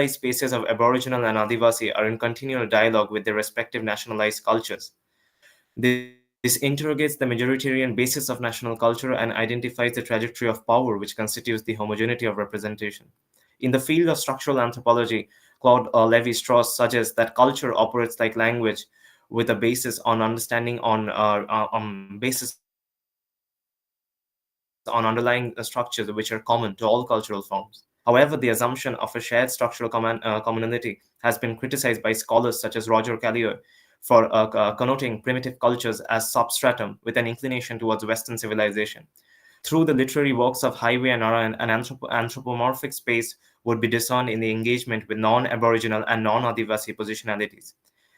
spaces of Aboriginal and Adivasi are in continual dialogue with their respective nationalized cultures. This interrogates the majoritarian basis of national culture and identifies the trajectory of power which constitutes the homogeneity of representation. In the field of structural anthropology, Claude Levi-Strauss suggests that culture operates like language with a basis on understanding basis on underlying structures which are common to all cultural forms. However, the assumption of a shared structural commonality has been criticized by scholars such as Roger Callier for connoting primitive cultures as substratum with an inclination towards Western civilization. Through the literary works of Highway and Nara, an anthropomorphic space would be discerned in the engagement with non-Aboriginal and non-Adivasi positionalities.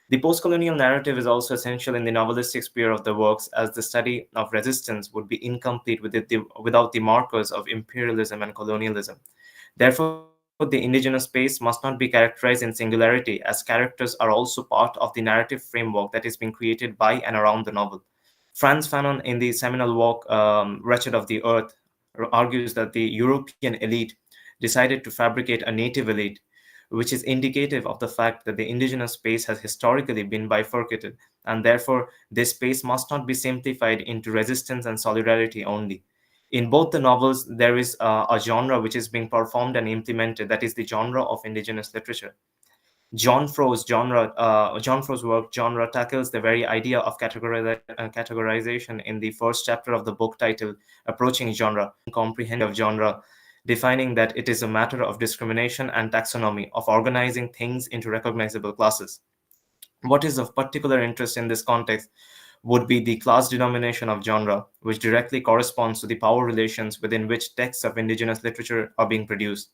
The post-colonial narrative is also essential in the novelistic sphere of the works, as the study of resistance would be incomplete without the markers of imperialism and colonialism. Therefore, the indigenous space must not be characterized in singularity, as characters are also part of the narrative framework that is being created by and around the novel. Franz Fanon, in the seminal work Wretched of the Earth, argues that the European elite decided to fabricate a native elite, which is indicative of the fact that the indigenous space has historically been bifurcated, and therefore this space must not be simplified into resistance and solidarity only. In both the novels, there is a genre which is being performed and implemented, that is the genre of indigenous literature. John Fro's work genre tackles the very idea of categorization in the first chapter of the book titled Approaching Genre, comprehensive of genre, defining that it is a matter of discrimination and taxonomy, of organizing things into recognizable classes. What is of particular interest in this context would be the class denomination of genre, which directly corresponds to the power relations within which texts of indigenous literature are being produced.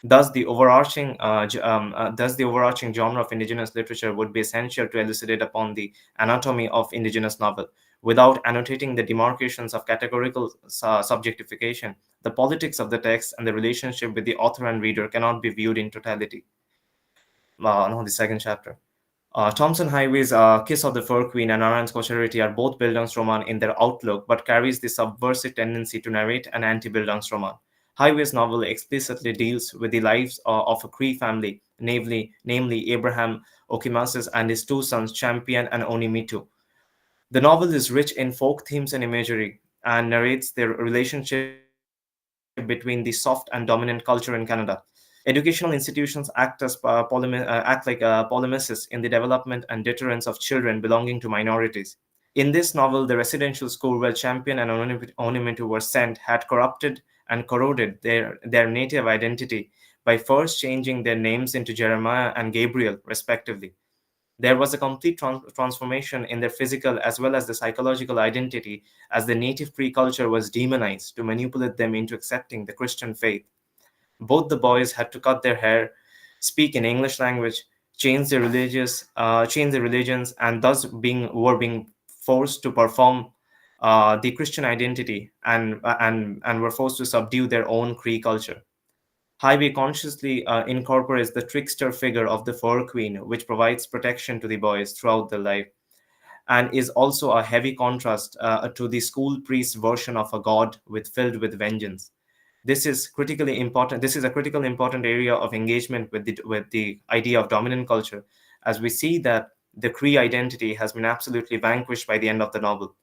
Thus, the overarching genre of indigenous literature would be essential to elucidate upon the anatomy of indigenous novel. Without annotating the demarcations of categorical subjectification, the politics of the text and the relationship with the author and reader cannot be viewed in totality. Now, the second chapter. Thomson Highway's Kiss of the Fur Queen and Narayan's Kocherity are both Bildungsroman in their outlook, but carries the subversive tendency to narrate an anti-Bildungsroman. Highway's novel explicitly deals with the lives of a Cree family, namely Abraham Okimasis and his two sons, Champion and Onimitu. The novel is rich in folk themes and imagery, and narrates their relationship between the soft and dominant culture in Canada. Educational institutions act like polemicists in the development and deterrence of children belonging to minorities. In this novel, the residential school where Champion and Onimintu were sent had corrupted and corroded their native identity by first changing their names into Jeremiah and Gabriel, respectively. There was a complete transformation in their physical as well as the psychological identity, as the native Cree culture was demonized to manipulate them into accepting the Christian faith. Both the boys had to cut their hair, speak in English language, change their religions, and thus were being forced to perform the Christian identity, and were forced to subdue their own Cree culture. Highway consciously incorporates the trickster figure of the Fur Queen, which provides protection to the boys throughout their life, and is also a heavy contrast to the school priest version of a god filled with vengeance. This is critically important. This is a critical important area of engagement with the idea of dominant culture, as we see that the Cree identity has been absolutely vanquished by the end of the novel.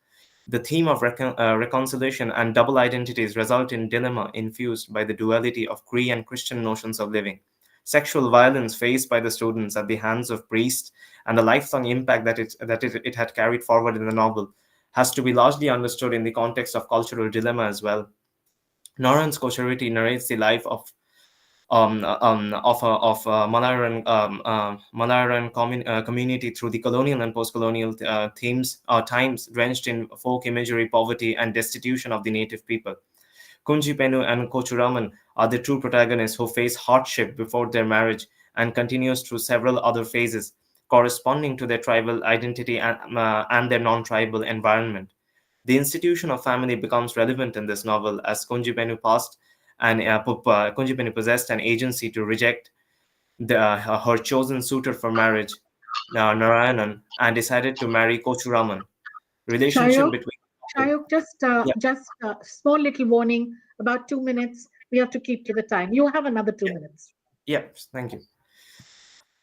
The theme of reconciliation and double identities result in dilemma infused by the duality of Cree and Christian notions of living. Sexual violence faced by the students at the hands of priests and the lifelong impact it had carried forward in the novel has to be largely understood in the context of cultural dilemma as well. Noran's Kocherity narrates the life of a Malayaran community through the colonial and post-colonial times drenched in folk imagery, poverty, and destitution of the native people. Kunjipenu and Kochuraman are the true protagonists who face hardship before their marriage and continues through several other phases, corresponding to their tribal identity and their non-tribal environment. The institution of family becomes relevant in this novel as Kunjipenu possessed an agency to reject her chosen suitor for marriage, Narayanan, and decided to marry Kochuraman. Relationship Shayok, between Shayok, yeah, just small little warning, about 2 minutes. We have to keep to the time. You have another two yeah, minutes. yeah. Thank you.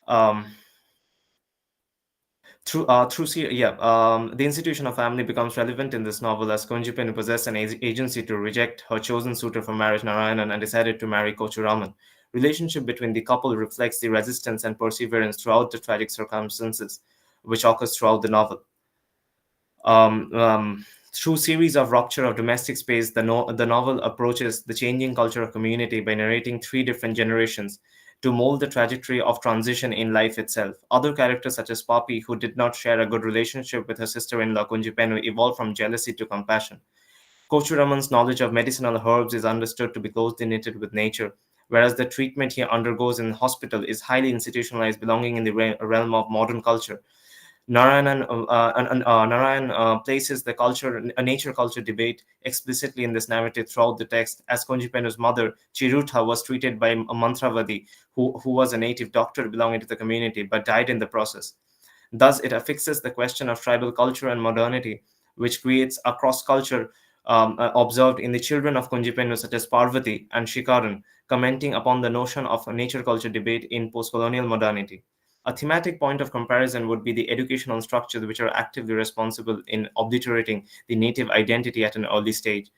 Um, the institution of family becomes relevant in this novel as Konjipen possessed an agency to reject her chosen suitor for marriage, Narayanan, and decided to marry Kochuraman. Relationship between the couple reflects the resistance and perseverance throughout the tragic circumstances which occurs throughout the novel. Um, um, Through series of rupture of domestic space, the novel approaches the changing culture of community by narrating three different generations to mold the trajectory of transition in life itself. Other characters, such as Poppy, who did not share a good relationship with her sister-in-law Kunjipenu, evolve from jealousy to compassion. Kochuraman's knowledge of medicinal herbs is understood to be closely knitted with nature, whereas the treatment he undergoes in hospital is highly institutionalized, belonging in the realm of modern culture. Narayan places the nature culture debate explicitly in this narrative throughout the text, as Konjipenu's mother, Chiruta, was treated by a Mantravadi, who was a native doctor belonging to the community but died in the process. Thus, it affixes the question of tribal culture and modernity, which creates a cross culture observed in the children of Kunjipenu, such as Parvati and Shikaran, commenting upon the notion of a nature culture debate in post colonial modernity. A thematic point of comparison would be the educational structures which are actively responsible in obliterating the native identity at an early stage.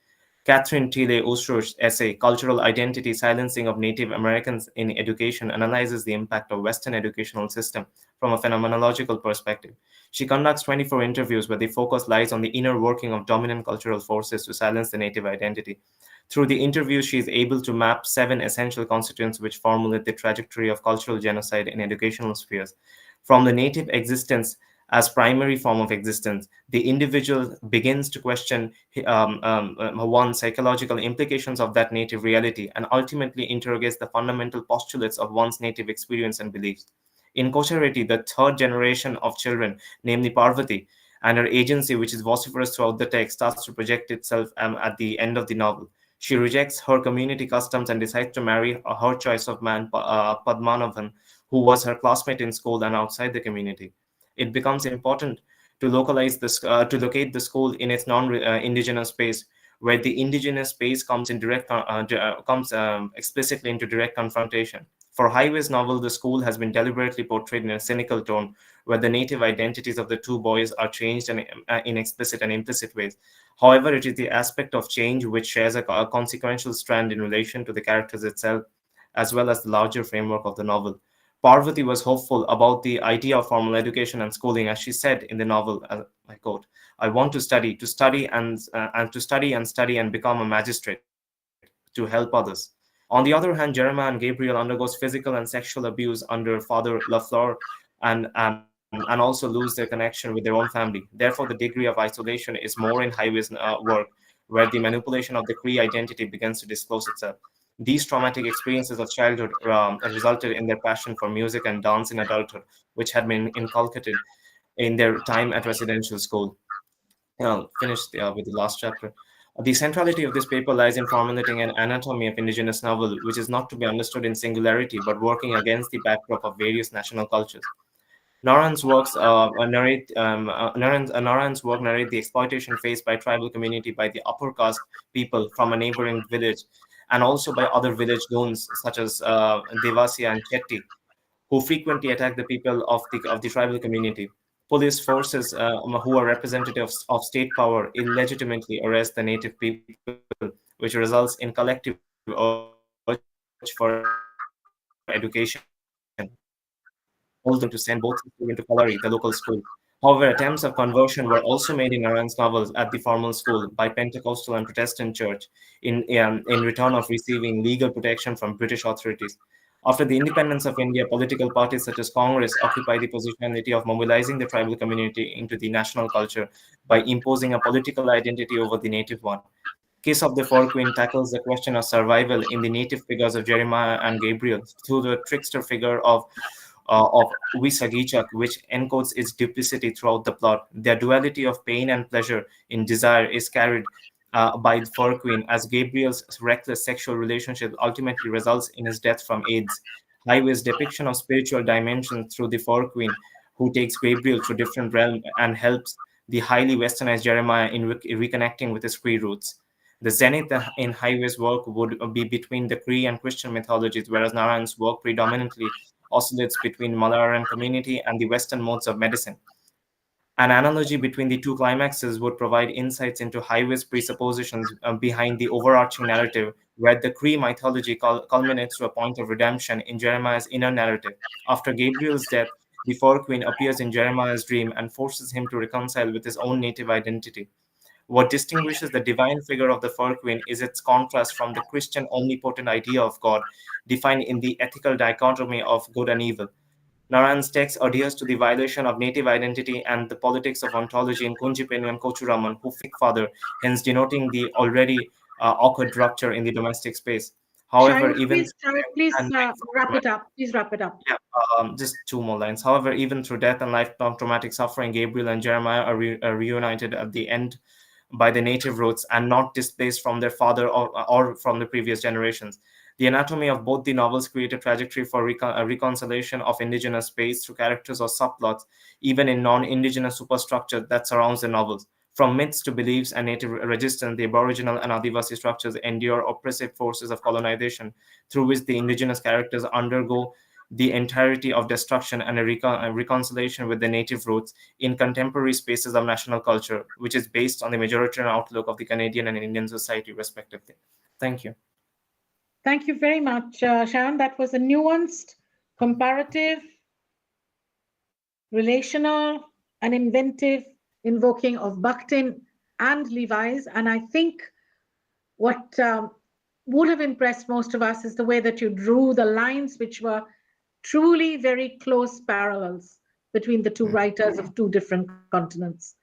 Catherine Tilley Ostrow's essay, Cultural Identity Silencing of Native Americans in Education, analyzes the impact of Western educational system from a phenomenological perspective. She conducts 24 interviews where the focus lies on the inner working of dominant cultural forces to silence the native identity. Through the interviews, she is able to map seven essential constituents which formulate the trajectory of cultural genocide in educational spheres. From the native existence as primary form of existence, the individual begins to question one's psychological implications of that native reality and ultimately interrogates the fundamental postulates of one's native experience and beliefs. In Koshareti, the third generation of children, namely Parvati, and her agency, which is vociferous throughout the text, starts to project itself at the end of the novel. She rejects her community customs and decides to marry her choice of man, Padmanabhan, who was her classmate in school and outside the community. It becomes important to locate the school in its non-indigenous space, where the indigenous space comes in comes explicitly into direct confrontation. For Highway's novel, the school has been deliberately portrayed in a cynical tone, where the native identities of the two boys are changed in explicit and implicit ways. However, it is the aspect of change which shares a consequential strand in relation to the characters itself, as well as the larger framework of the novel. Parvati was hopeful about the idea of formal education and schooling, as she said in the novel, I quote, "I want to study and study and become a magistrate to help others." On the other hand, Jeremiah and Gabriel undergoes physical and sexual abuse under Father Lafleur and also lose their connection with their own family. Therefore, the degree of isolation is more in Highway's work, where the manipulation of the Cree identity begins to disclose itself. These traumatic experiences of childhood resulted in their passion for music and dance in adulthood, which had been inculcated in their time at residential school. I'll finish with the last chapter. The centrality of this paper lies in formulating an anatomy of indigenous novel, which is not to be understood in singularity, but working against the backdrop of various national cultures. Narayan's work narrate the exploitation faced by tribal community by the upper caste people from a neighboring village, and also by other village goons such as Devasya and Chetty, who frequently attack the people of the tribal community. Police forces, who are representatives of state power, illegitimately arrest the native people, which results in collective urge for education. This urge compels them to send both his children to Kalari, the local school. However, attempts of conversion were also made in Narayan's novels at the formal school by Pentecostal and Protestant church in return of receiving legal protection from British authorities. After the independence of India, political parties such as Congress occupy the positionality of mobilizing the tribal community into the national culture by imposing a political identity over the native one. Case of the Four Queen tackles the question of survival in the native figures of Jeremiah and Gabriel through the trickster figure of Wisagichak, which encodes its duplicity throughout the plot. Their duality of pain and pleasure in desire is carried by the Fur Queen, as Gabriel's reckless sexual relationship ultimately results in his death from AIDS. Highway's depiction of spiritual dimensions through the Fur Queen, who takes Gabriel through different realms and helps the highly westernized Jeremiah in reconnecting with his Cree roots. The zenith in Highway's work would be between the Cree and Christian mythologies, whereas Narayan's work predominantly oscillates between Malayalam community and the Western modes of medicine. An analogy between the two climaxes would provide insights into Highway's presuppositions behind the overarching narrative, where the Cree mythology culminates to a point of redemption in Jeremiah's inner narrative. After Gabriel's death, the Fur Queen appears in Jeremiah's dream and forces him to reconcile with his own native identity. What distinguishes the divine figure of the Fur Queen is its contrast from the Christian omnipotent idea of God, defined in the ethical dichotomy of good and evil. Narayan's text adheres to the violation of native identity and the politics of ontology in Kunjipenu and Kochuraman, who father, hence denoting the already awkward rupture in the domestic space. However, even Shahid, please and wrap it up. Please wrap it up. yeah, just two more lines. However, even through death and lifelong traumatic suffering, Gabriel and Jeremiah are reunited at the end by the native roots and not displaced from their father or from the previous generations. The anatomy of both the novels create a trajectory for a reconciliation of indigenous space through characters or subplots, even in non-indigenous superstructure that surrounds the novels. From myths to beliefs and native resistance, the Aboriginal and Adivasi structures endure oppressive forces of colonization, through which the indigenous characters undergo the entirety of destruction and a reconciliation with the native roots in contemporary spaces of national culture, which is based on the majoritarian outlook of the Canadian and Indian society, respectively. Thank you. Thank you very much, Sharon. That was a nuanced, comparative, relational, and inventive invoking of Bakhtin and Levi's. And I think what would have impressed most of us is the way that you drew the lines, which were truly very close parallels between the two writers of two different continents.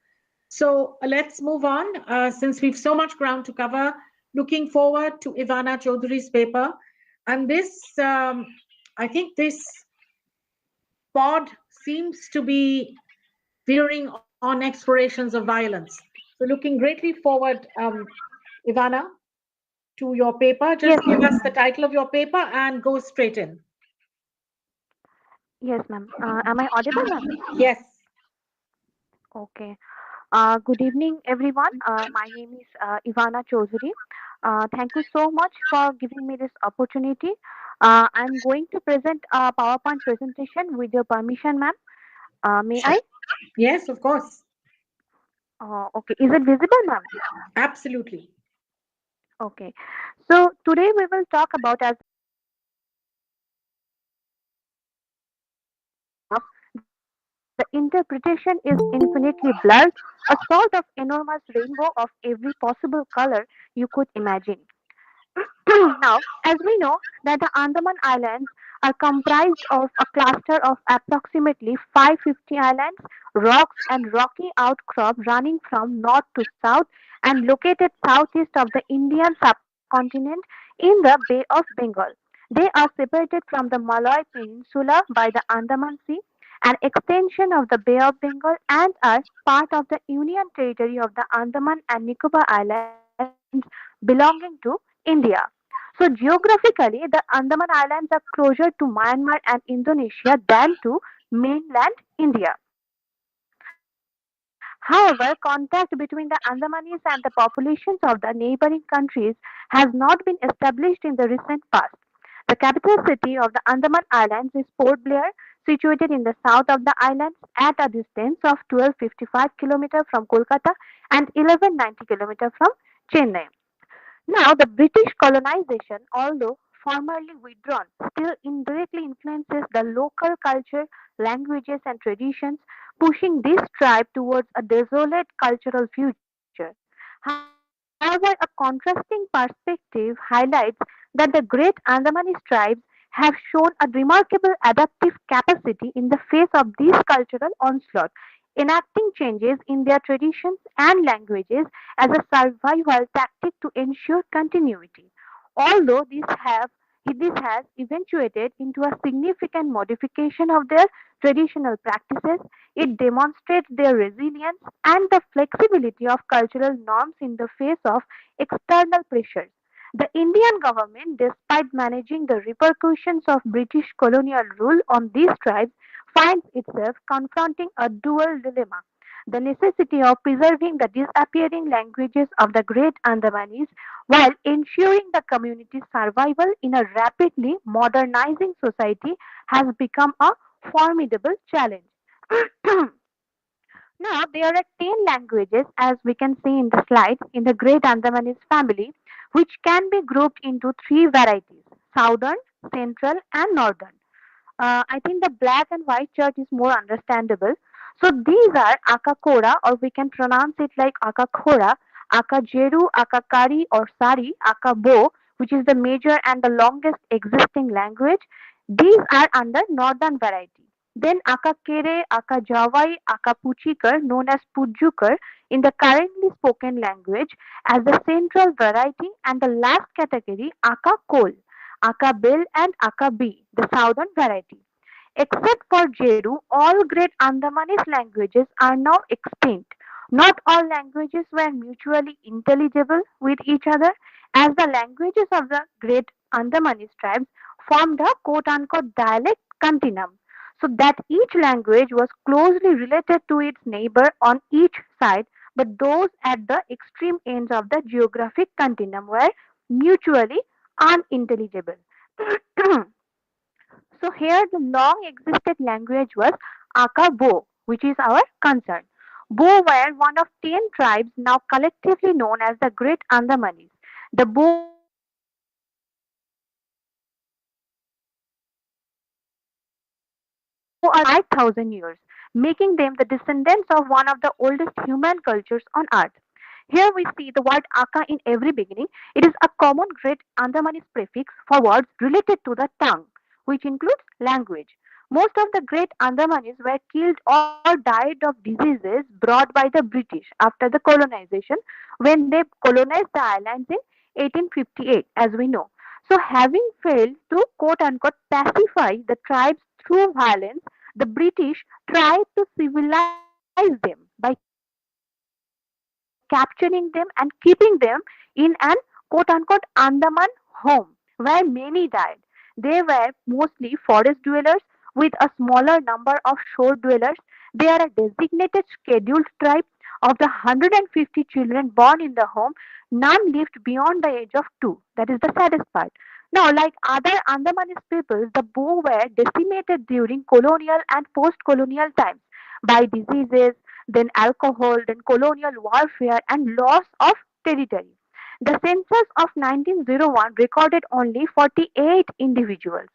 So let's move on. Since we've so much ground to cover, looking forward to Ivana Chaudhury's paper. And I think this pod seems to be veering on explorations of violence. So looking greatly forward, Ivana, to your paper. Yes, Just give us the title of your paper and go straight in. yes, ma'am. Am I audible, ma'am? Yes. Okay. Good evening, everyone. My name is Ivana Chaudhury. Thank you so much for giving me this opportunity. I'm going to present a PowerPoint presentation with your permission, ma'am. May Sure. I? Yes, of course. Okay. Is it visible, ma'am? Absolutely. Okay. So today we will talk about, as the title itself enough, the interpretation is infinitely blurred, a sort of enormous rainbow of every possible color you could imagine. Now, as we know that the Andaman Islands are comprised of a cluster of approximately 550 islands, rocks and rocky outcrop running from north to south and located southeast of the Indian subcontinent in the Bay of Bengal. They are separated from the Malay Peninsula by the Andaman Sea, an extension of the Bay of Bengal, and are part of the Union Territory of the Andaman and Nicobar Islands belonging to India. So geographically, the Andaman Islands are closer to Myanmar and Indonesia than to mainland India. However, contact between the Andamanis and the populations of the neighboring countries has not been established in the recent past. The capital city of the Andaman Islands is Port Blair, situated in the south of the islands at a distance of 1255 km from Kolkata and 1190 km from Chennai. Now, the British colonization, although formerly withdrawn, still indirectly influences the local culture, languages, and traditions, pushing this tribe towards a desolate cultural future. However, a contrasting perspective highlights that the great Andamanese tribes have shown a remarkable adaptive capacity in the face of this cultural onslaught, enacting changes in their traditions and languages as a survival tactic to ensure continuity. Although this has eventuated into a significant modification of their traditional practices, it demonstrates their resilience and the flexibility of cultural norms in the face of external pressures. The Indian government, despite managing the repercussions of British colonial rule on these tribes, finds itself confronting a dual dilemma. the necessity of preserving the disappearing languages of the Great Andamanese while ensuring the community's survival in a rapidly modernizing society has become a formidable challenge. Now, there are 10 languages, as we can see in the slide, in the Great Andamanese family, which can be grouped into three varieties: Southern, Central, and Northern. I think the black and white chart is more understandable. So these are Akakora, or we can pronounce it like Akakora, Akajeru, Akakari, or Sari, Akabo, which is the major and the longest existing language. These are under northern variety. Then Akakere, Akajawai, Akapuchikar, known as Pujukar, in the currently spoken language as the central variety, and the last category Akakol, Akabel, and Akabi, the southern variety. Except for Jeru, all Great Andamanese languages are now extinct. Not all languages were mutually intelligible with each other, as the languages of the Great Andamanese tribes formed a quote unquote dialect continuum, so that each language was closely related to its neighbor on each side, but those at the extreme ends of the geographic continuum were mutually unintelligible. So here the long existed language was Aka Bo, which is our concern. Bo were one of 10 tribes now collectively known as the Great Andamanis. The Bo are lived for more than 5,000 years, making them the descendants of one of the oldest human cultures on earth. Here we see the word Aka in every beginning. It is a common Great Andamanese prefix for words related to the tongue, which includes language. Most of the Great Andamanis were killed or died of diseases brought by the British after the colonization when they colonized the islands in 1858, as we know. So, having failed to quote unquote pacify the tribes through violence, the British tried to civilize them by capturing them and keeping them in an quote unquote Andaman home where many died. They were mostly forest dwellers with a smaller number of shore dwellers. They are a designated scheduled tribe. Of the 150 children born in the home, none lived beyond the age of 2. That is the saddest part. Now, like other Andamanese peoples, the Boer were decimated during colonial and post colonial times by diseases, then alcohol, then colonial warfare, and loss of territory. The census of 1901 recorded only 48 individuals.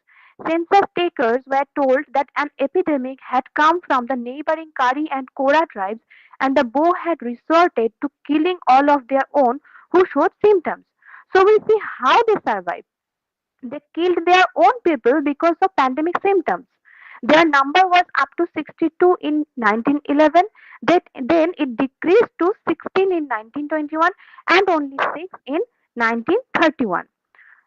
Census takers were told that an epidemic had come from the neighboring Kari and Kora tribes, and the Boer had resorted to killing all of their own who showed symptoms. So we see how they survived. They killed their own people because of pandemic symptoms. Their number was up to 62 in 1911, then it decreased to 16 in 1921 and only 6 in 1931.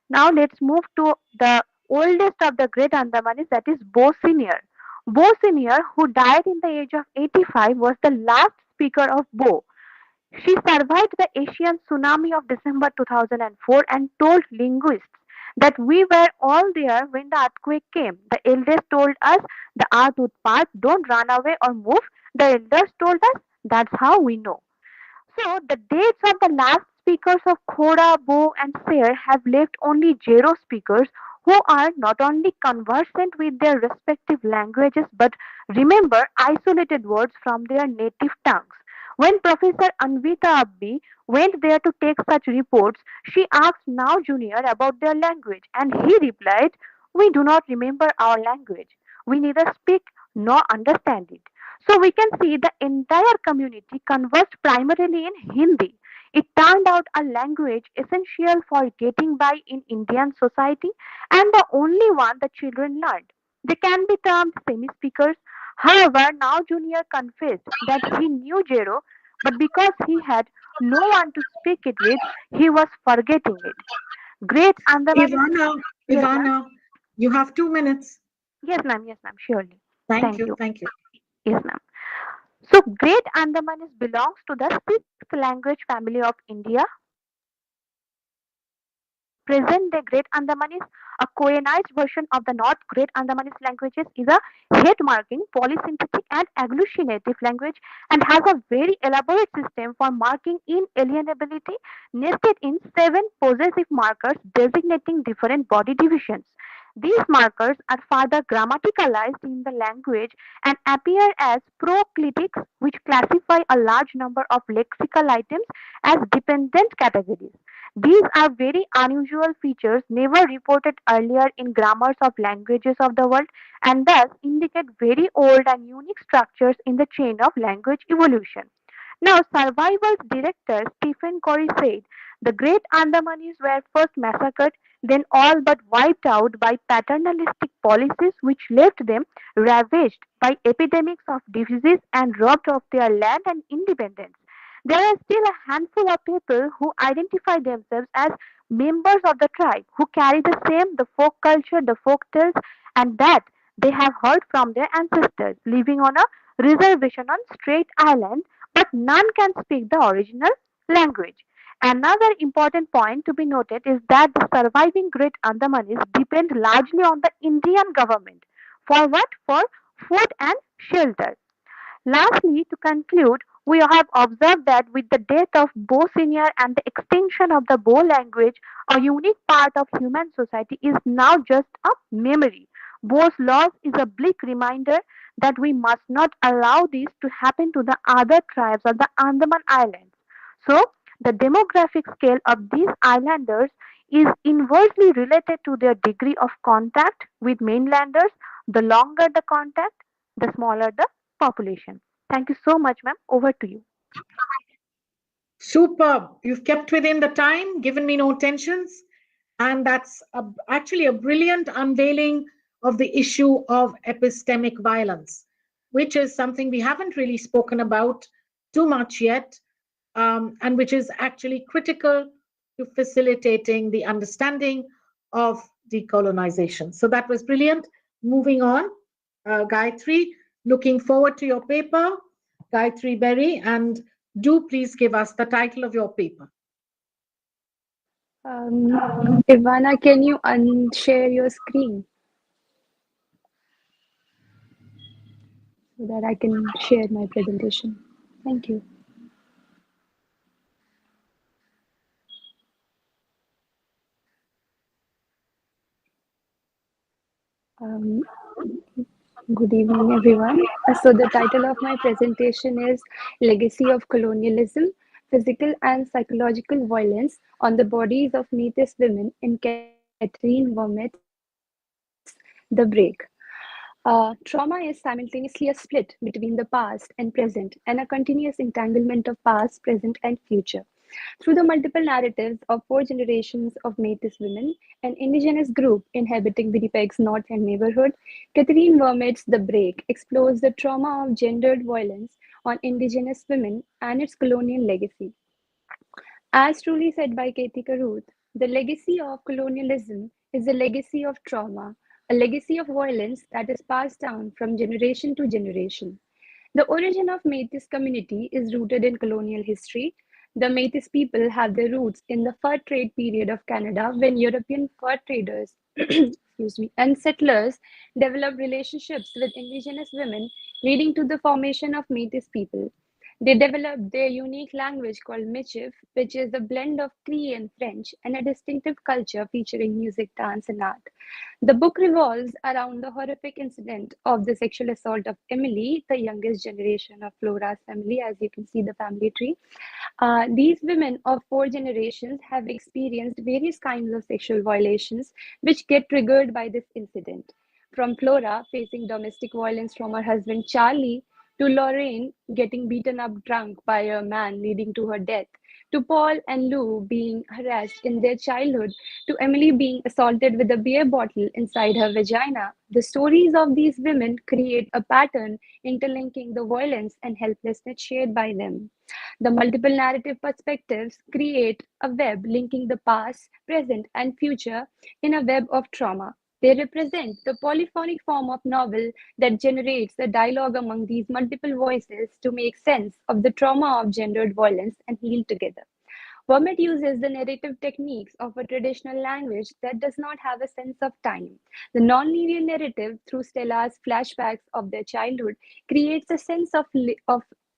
Now let's move to the oldest of the great Andamanis, that is Bo Senior. Bo Senior, who died in the age of 85, was the last speaker of Bo. She survived the Asian tsunami of December 2004 and told linguists that we were all there when the earthquake came. The elders told us the earth would part, don't run away or move. The elders told us that's how we know. So the dates of the last speakers of Khora, Bo, and Ser have left only Jero speakers who are not only conversant with their respective languages but remember isolated words from their native tongues. When Professor Anvita Abbi went there to take such reports, she asked Now Junior about their language, and he replied, we do not remember our language. We neither speak nor understand it. So we can see the entire community conversed primarily in Hindi. It turned out a language essential for getting by in Indian society and the only one the children learned. They can be termed semi speakers. However, now Junior confessed that he knew Jero, but because he had no one to speak it with, he was forgetting it. Great Andamanese. Ivana, Yes, ma'am. Ivana, you have 2 minutes. Yes, ma'am, surely. Thank Thank you. you. Thank you. Yes, ma'am. So, Great Andamanese belongs to the sixth language family of India, predominantly spoken by the tribes present day Great Andamanese, a Koreanized version of the North Great Andamanese languages, is a head marking, polysynthetic, and agglutinative language and has a very elaborate system for marking inalienability nested in seven possessive markers designating different body divisions. These markers are further grammaticalized in the language and appear as proclitics, which classify a large number of lexical items as dependent categories. These are very unusual features never reported earlier in grammars of languages of the world and thus indicate very old and unique structures in the chain of language evolution. Now, survival's director Stephen Corey said the great Andamanis were first massacred, then all but wiped out by paternalistic policies which left them ravaged by epidemics of diseases and robbed of their land and independence. There are still a handful of people who identify themselves as members of the tribe who carry the folk culture, the folk tales, and that they have heard from their ancestors living on a reservation on Strait Island, but none can speak the original language. Another important point to be noted is that the surviving Great Andamanis depend largely on the Indian government. For what? For food and shelter. Lastly, to conclude, we have observed that with the death of Bo Senior and the extinction of the Bo language, a unique part of human society is now just a memory. Bo's loss is a bleak reminder that we must not allow this to happen to the other tribes of the Andaman Islands. So, the demographic scale of these islanders is inversely related to their degree of contact with mainlanders. The longer the contact, the smaller the population. Thank you so much, ma'am. Over to you. Superb. You've kept within the time, given me no tensions. And that's actually a brilliant unveiling of the issue of epistemic violence, which is something we haven't really spoken about too much yet, and which is actually critical to facilitating the understanding of decolonization. So that was brilliant. Moving on, Gayatri, looking forward to your paper, Gayatri Berry, and do please give us the title of your paper. Ivana, can you unshare your screen so that I can share my presentation? Thank you. Um, Good evening, everyone. So the title of my presentation is Legacy of Colonialism, Physical and Psychological Violence on the Bodies of Metis Women in Catherine Vermet's The Break. Trauma is simultaneously a split between the past and present and a continuous entanglement of past, present, and future. Through the multiple narratives of four generations of Métis women, an indigenous group inhabiting Winnipeg's north-end neighborhood, Catherine Vermet's The Break explores the trauma of gendered violence on indigenous women and its colonial legacy. As truly said by Katie Caruth, the legacy of colonialism is a legacy of trauma, a legacy of violence that is passed down from generation to generation. The origin of Métis community is rooted in colonial history. The Métis people have their roots in the fur trade period of Canada when European fur traders and settlers developed relationships with indigenous women, leading to the formation of Métis people. They developed their unique language called Michif, which is a blend of Cree and French, and a distinctive culture featuring music, dance, and art. The book revolves around the horrific incident of the sexual assault of Emily, the youngest generation of Flora's family, as you can see the family tree. These women of four generations have experienced various kinds of sexual violations, which get triggered by this incident. From Flora facing domestic violence from her husband Charlie, to Lorraine getting beaten up drunk by a man leading to her death, to Paul and Lou being harassed in their childhood, to Emily being assaulted with a beer bottle inside her vagina. The stories of these women create a pattern interlinking the violence and helplessness shared by them. The multiple narrative perspectives create a web linking the past, present, and future in a web of trauma. They represent the polyphonic form of novel that generates the dialogue among these multiple voices to make sense of the trauma of gendered violence and heal together. Vermet uses the narrative techniques of a traditional language that does not have a sense of time. The non-linear narrative through Stella's flashbacks of their childhood creates a sense of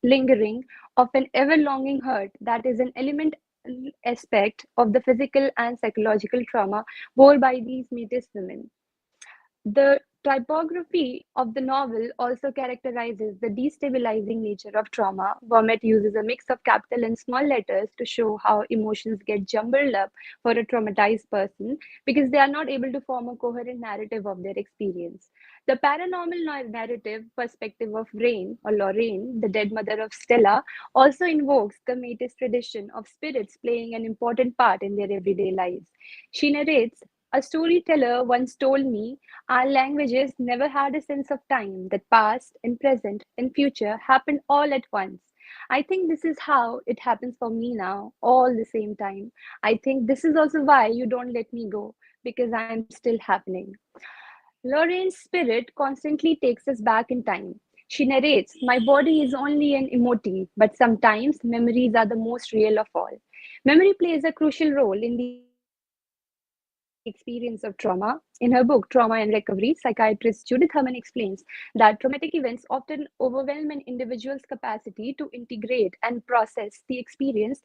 lingering, of an ever-longing hurt that is an element aspect of the physical and psychological trauma borne by these Metis women. The typography of the novel also characterizes the destabilizing nature of trauma. Vermet uses a mix of capital and small letters to show how emotions get jumbled up for a traumatized person because they are not able to form a coherent narrative of their experience. The paranormal narrative perspective of Rain, or Lorraine, the dead mother of Stella, also invokes the Métis tradition of spirits playing an important part in their everyday lives. She narrates, "A storyteller once told me our languages never had a sense of time, that past and present and future happened all at once. I think this is how it happens for me now, all the same time. I think this is also why you don't let me go, because I'm still happening." Lorraine's spirit constantly takes us back in time. She narrates, "My body is only an emotive, but sometimes memories are the most real of all." Memory plays a crucial role in the experience of trauma. In her book, Trauma and Recovery, psychiatrist Judith Herman explains that traumatic events often overwhelm an individual's capacity to integrate and process the experience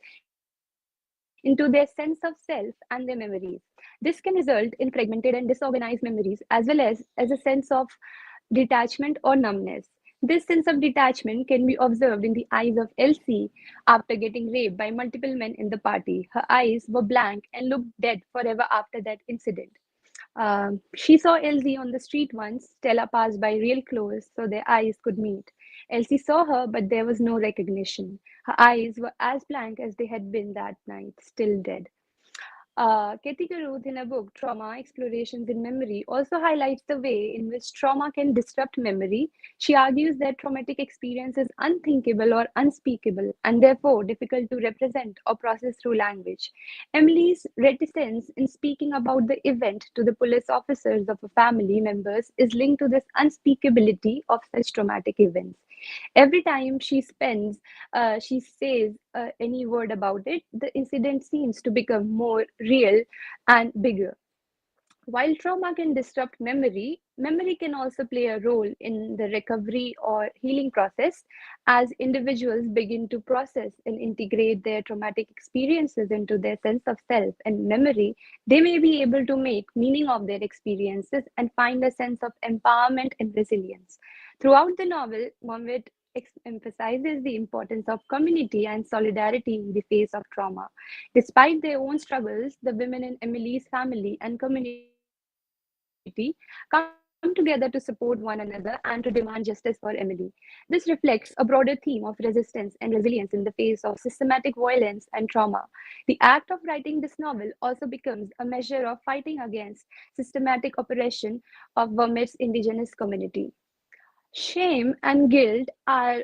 into their sense of self and their memories. This can result in fragmented and disorganized memories, as well as a sense of detachment or numbness. This sense of detachment can be observed in the eyes of Elsie after getting raped by multiple men in the party. Her eyes were blank and looked dead forever after that incident. She saw Elsie on the street once. Stella passed by real close so their eyes could meet. Elsie saw her, but there was no recognition. Her eyes were as blank as they had been that night, still dead. Katie Caruth, in her book Trauma Explorations in Memory, also highlights the way in which trauma can disrupt memory. She argues that traumatic experience is unthinkable or unspeakable and therefore difficult to represent or process through language. Emily's reticence in speaking about the event to the police officers of her family members is linked to this unspeakability of such traumatic events. Every time she says any word about it, the incident seems to become more real and bigger. While trauma can disrupt memory, memory can also play a role in the recovery or healing process. As individuals begin to process and integrate their traumatic experiences into their sense of self and memory, they may be able to make meaning of their experiences and find a sense of empowerment and resilience. Throughout the novel, Monmouth emphasizes the importance of community and solidarity in the face of trauma. Despite their own struggles, the women in Emily's family and community come together to support one another and to demand justice for Emily. This reflects a broader theme of resistance and resilience in the face of systematic violence and trauma. The act of writing this novel also becomes a measure of fighting against systematic oppression of Burmese indigenous community. Shame and guilt are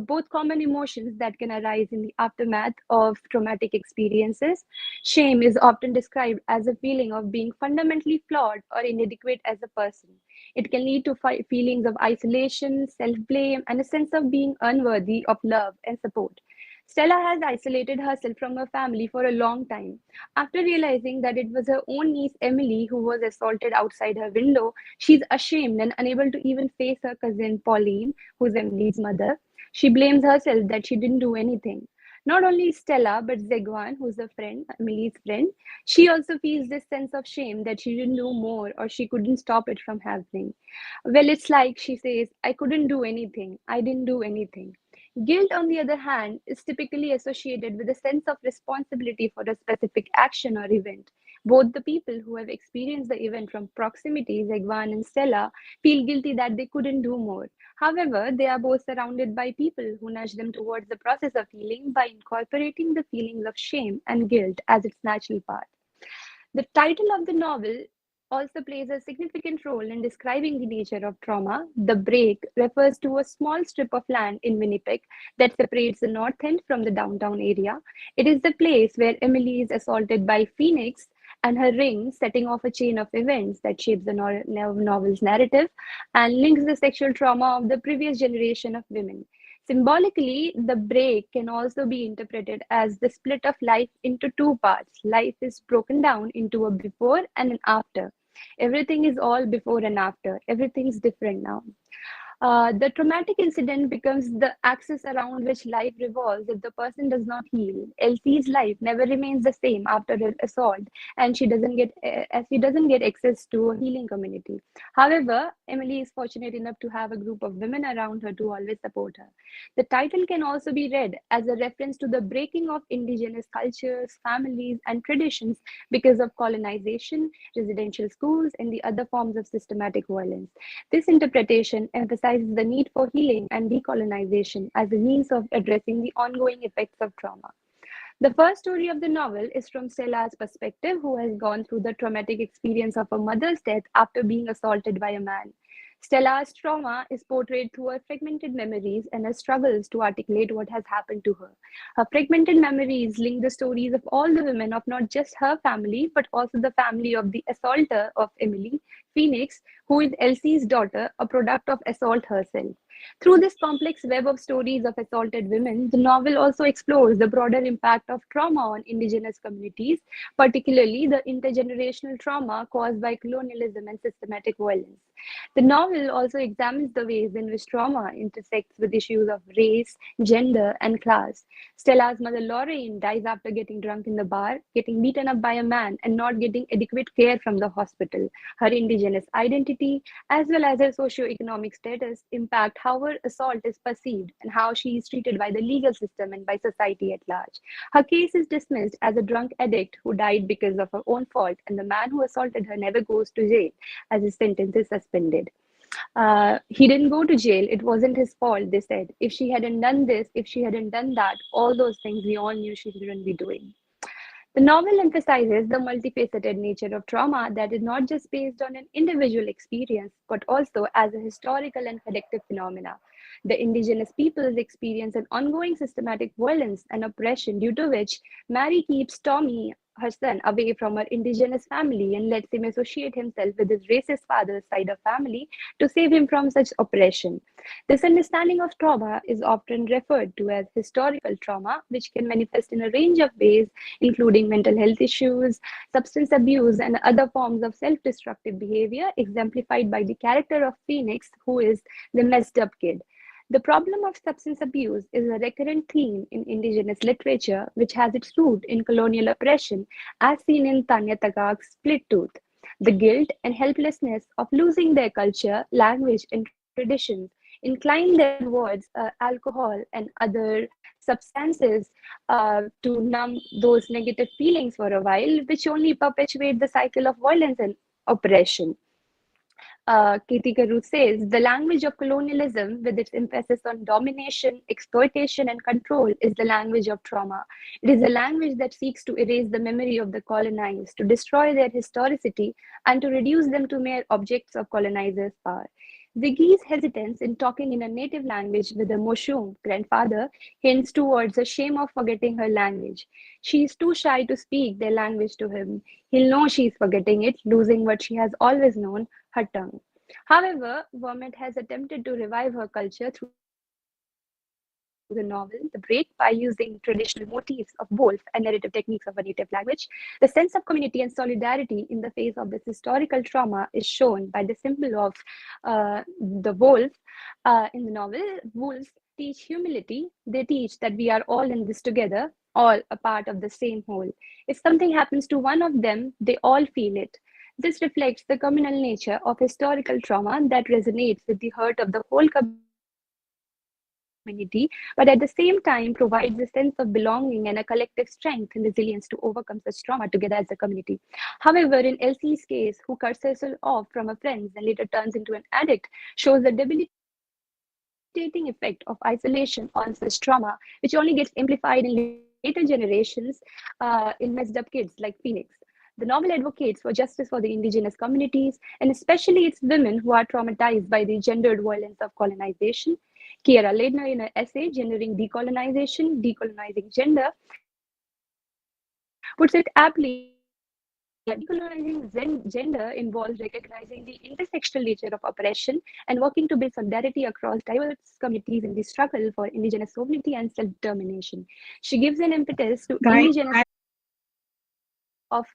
both common emotions that can arise in the aftermath of traumatic experiences. Shame is often described as a feeling of being fundamentally flawed or inadequate as a person. It can lead to feelings of isolation, self blame, and a sense of being unworthy of love and support. Stella has isolated herself from her family for a long time. After realizing that it was her own niece Emily who was assaulted outside her window, she's ashamed and unable to even face her cousin Pauline, who's Emily's mother. She blames herself that she didn't do anything. Not only Stella, but Zegwan, who's a friend, Emily's friend, she also feels this sense of shame that she didn't do more or she couldn't stop it from happening. Well, it's like she says, "I couldn't do anything. I didn't do anything." Guilt, on the other hand, is typically associated with a sense of responsibility for a specific action or event. Both the people who have experienced the event from proximity, Zegwan and Stella, feel guilty that they couldn't do more. However, they are both surrounded by people who nudge them towards the process of healing by incorporating the feelings of shame and guilt as its natural part. The title of the novel also plays a significant role in describing the nature of trauma. The Break refers to a small strip of land in Winnipeg that separates the North End from the downtown area. It is the place where Emily is assaulted by Phoenix and her ring, setting off a chain of events that shapes the novel's narrative and links the sexual trauma of the previous generation of women. Symbolically, the break can also be interpreted as the split of life into two parts. Life is broken down into a before and an after. Everything is all before and after. Everything's different now. The traumatic incident becomes the axis around which life revolves if the person does not heal. Elsie's life never remains the same after an assault, and she doesn't get access to a healing community. However, Emily is fortunate enough to have a group of women around her to always support her. The title can also be read as a reference to the breaking of indigenous cultures, families, and traditions because of colonization, residential schools, and the other forms of systematic violence. This interpretation emphasizes the need for healing and decolonization as a means of addressing the ongoing effects of trauma. The first story of the novel is from Stella's perspective, who has gone through the traumatic experience of her mother's death after being assaulted by a man. Stella's trauma is portrayed through her fragmented memories and her struggles to articulate what has happened to her. Her fragmented memories link the stories of all the women of not just her family, but also the family of the assaulter of Emily, Phoenix, who is Elsie's daughter, a product of assault herself. Through this complex web of stories of assaulted women, the novel also explores the broader impact of trauma on indigenous communities, particularly the intergenerational trauma caused by colonialism and systematic violence. The novel also examines the ways in which trauma intersects with issues of race, gender, and class. Stella's mother, Lorraine, dies after getting drunk in the bar, getting beaten up by a man, and not getting adequate care from the hospital. Her indigenous identity, as well as her socioeconomic status, impact how her assault is perceived and how she is treated by the legal system and by society at large. Her case is dismissed as a drunk addict who died because of her own fault, and the man who assaulted her never goes to jail, as his sentence is suspended. He didn't go to jail. It wasn't his fault, they said. If she hadn't done this, if she hadn't done that, all those things we all knew she shouldn't be doing. The novel emphasizes the multifaceted nature of trauma that is not just based on an individual experience, but also as a historical and collective phenomena. The indigenous peoples experience an ongoing systematic violence and oppression due to which Mary keeps Tommy, her son, away from her indigenous family and lets him associate himself with his racist father's side of family to save him from such oppression. This understanding of trauma is often referred to as historical trauma, which can manifest in a range of ways, including mental health issues, substance abuse, and other forms of self destructive behavior, exemplified by the character of Phoenix, who is the messed up kid. The problem of substance abuse is a recurrent theme in indigenous literature, which has its root in colonial oppression, as seen in Tanya Tagaq's Split Tooth. The guilt and helplessness of losing their culture, language, and traditions incline them towards alcohol and other substances to numb those negative feelings for a while, which only perpetuate the cycle of violence and oppression. Katie Caruth says, the language of colonialism, with its emphasis on domination, exploitation, and control, is the language of trauma. It is a language that seeks to erase the memory of the colonized, to destroy their historicity, and to reduce them to mere objects of colonizers' power. Ziggy's hesitance in talking in a native language with a Moshum grandfather hints towards a shame of forgetting her language. She is too shy to speak their language to him. He'll know she's forgetting it, losing what she has always known, her tongue. However, Vermette has attempted to revive her culture through the novel The Break by using traditional motifs of wolf and narrative techniques of her native language. The sense of community and solidarity in the face of this historical trauma is shown by the symbol of the wolf in the novel. Wolves teach humility. They teach that we are all in this together, all a part of the same whole. If something happens to one of them, they all feel it. This reflects the communal nature of historical trauma that resonates with the hurt of the whole community, but at the same time provides a sense of belonging and a collective strength and resilience to overcome such trauma together as a community. However, in Elsie's case, who cuts herself off from her friends and later turns into an addict, shows the debilitating effect of isolation on such trauma, which only gets amplified in later generations in messed up kids like Phoenix. The novel advocates for justice for the indigenous communities, and especially its women who are traumatized by the gendered violence of colonization. Kiera Ledner, in her essay, Gendering Decolonization, Decolonizing Gender, puts it aptly that the trauma of colonization is Decolonizing gender involves recognizing the intersectional nature of oppression and working to build solidarity across diverse communities in the struggle for indigenous sovereignty and self-determination. She gives an impetus to Guys, indigenous of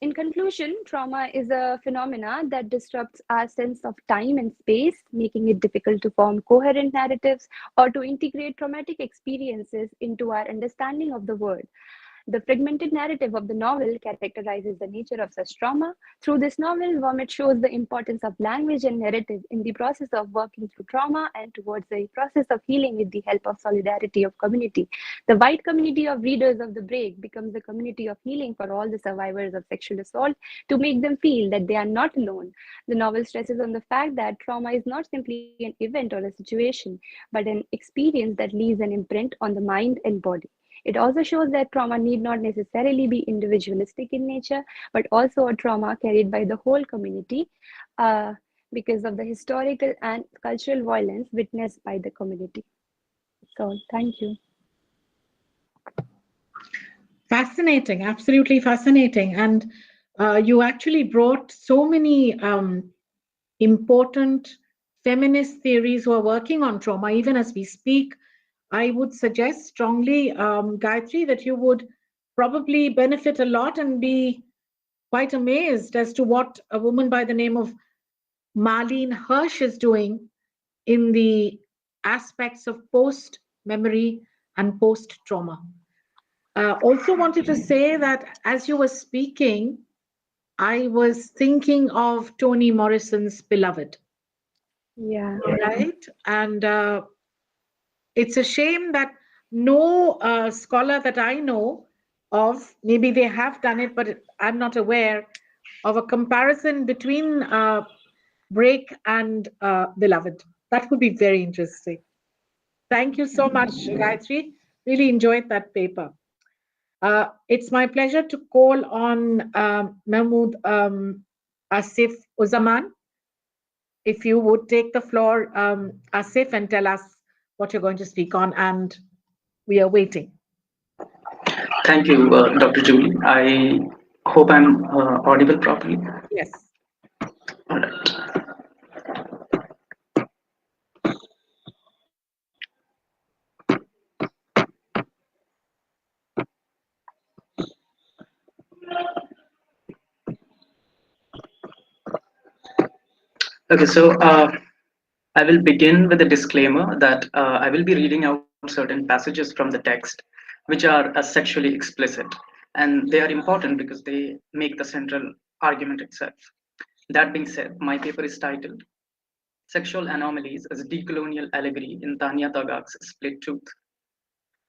in conclusion, trauma is a phenomena that disrupts our sense of time and space, making it difficult to form coherent narratives or to integrate traumatic experiences into our understanding of the world. The fragmented narrative of the novel characterizes the nature of such trauma. Through this novel, Vomit shows the importance of language and narrative in the process of working through trauma and towards the process of healing with the help of solidarity of community. The wide community of readers of the break becomes a community of healing for all the survivors of sexual assault to make them feel that they are not alone. The novel stresses on the fact that trauma is not simply an event or a situation, but an experience that leaves an imprint on the mind and body. It also shows that trauma need not necessarily be individualistic in nature, but also a trauma carried by the whole community uh, because of the historical and cultural violence witnessed by the community. So, thank you. fascinating, absolutely fascinating. And you actually brought so many important feminist theories who are working on trauma, even as we speak. I would suggest strongly, Gayatri, that you would probably benefit a lot and be quite amazed as to what a woman by the name of Marlene Hirsch is doing in the aspects of post memory and post trauma. Also, wanted to say that as you were speaking, I was thinking of Toni Morrison's Beloved, Yeah. right? And it's a shame that no scholar that I know of, maybe they have done it, but I'm not aware of a comparison between Break and Beloved. That would be very interesting. Thank you so much, Gayatri. Really enjoyed that paper. It's my pleasure to call on Mahmoud Asif Uzaman. If you would take the floor, Asif, and tell us what you're going to speak on, and we are waiting. Thank you, Dr. Julie. I hope I'm audible properly. Yes. All right. Okay, so I will begin with a disclaimer that I will be reading out certain passages from the text which are sexually explicit, and they are important because they make the central argument itself. That being said, my paper is titled Sexual Anomalies as Decolonial Allegory in Tanya Tagaq's Split Tooth.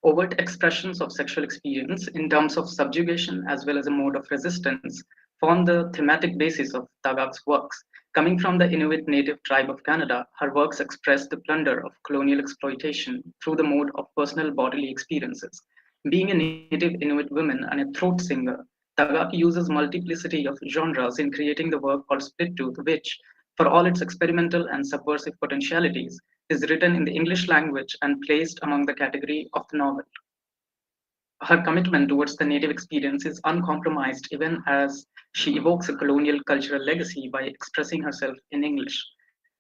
Overt expressions of sexual experience in terms of subjugation as well as a mode of resistance form the thematic basis of Tagaq's works. Coming from the Inuit native tribe of Canada, her works express the plunder of colonial exploitation through the mode of personal bodily experiences. Being a native Inuit woman and a throat singer, Tagaq uses multiplicity of genres in creating the work called Split Tooth, which, for all its experimental and subversive potentialities, is written in the English language and placed among the category of the novel. Her commitment towards the native experience is uncompromised even as she evokes a colonial cultural legacy by expressing herself in English.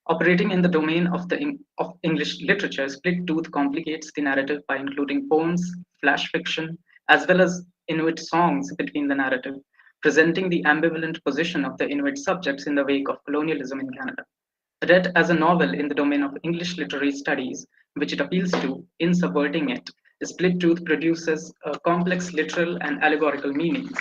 Operating in the domain of English literature, Split Tooth complicates the narrative by including poems, flash fiction, as well as Inuit songs between the narrative, presenting the ambivalent position of the Inuit subjects in the wake of colonialism in Canada. Read as a novel in the domain of English literary studies, which it appeals to, in subverting it, Split Tooth produces complex literal and allegorical meanings.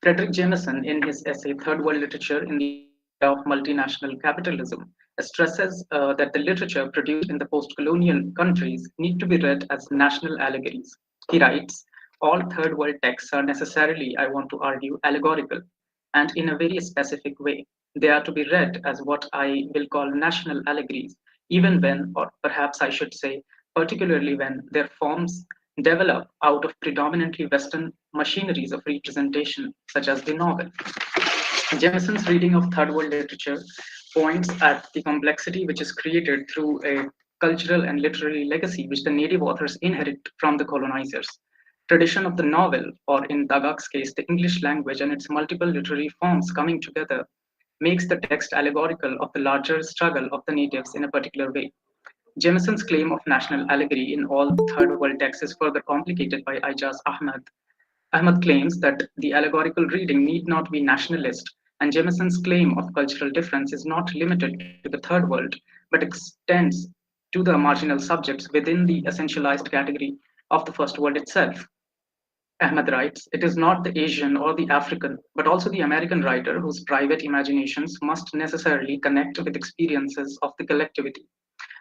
Frederick Jameson, in his essay Third World Literature in the Era of Multinational Capitalism, stresses that the literature produced in the post colonial countries need to be read as national allegories. He writes, all third world texts are necessarily, I want to argue, allegorical, and in a very specific way. They are to be read as what I will call national allegories, even when, or perhaps I should say, particularly when their forms develop out of predominantly Western machineries of representation, such as the novel. Jameson's reading of third world literature points at the complexity which is created through a cultural and literary legacy which the native authors inherit from the colonizers. tradition of the novel, or in Dagak's case, the English language and its multiple literary forms coming together, makes the text allegorical of the larger struggle of the natives in a particular way. Jameson's claim of national allegory in all third world texts is further complicated by Ijaz Ahmad. Ahmad claims that the allegorical reading need not be nationalist, and Jameson's claim of cultural difference is not limited to the third world, but extends to the marginal subjects within the essentialized category of the first world itself. Ahmad writes, it is not the Asian or the African, but also the American writer whose private imaginations must necessarily connect with experiences of the collectivity.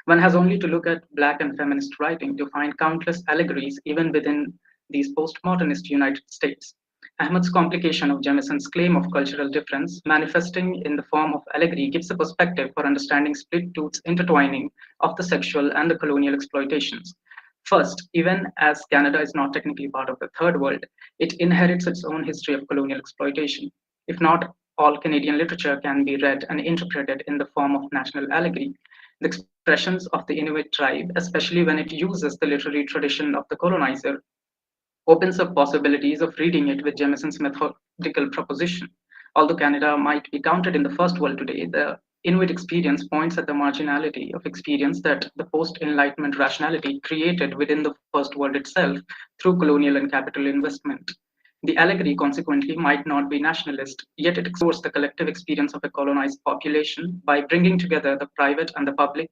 One has only to look at Black and feminist writing to find countless allegories even within these postmodernist United States. Ahmed's complication of Jamison's claim of cultural difference, manifesting in the form of allegory, gives a perspective for understanding split tooth's intertwining of the sexual and the colonial exploitations. First, even as Canada is not technically part of the third world, it inherits its own history of colonial exploitation. If not all Canadian literature can be read and interpreted in the form of national allegory, the expressions of the Inuit tribe, especially when it uses the literary tradition of the colonizer, opens up possibilities of reading it with Jameson's methodical proposition. Although Canada might be counted in the first world today, the Inuit experience points at the marginality of experience that the post Enlightenment rationality created within the first world itself through colonial and capital investment. The allegory, consequently, might not be nationalist, yet it explores the collective experience of a colonized population by bringing together the private and the public,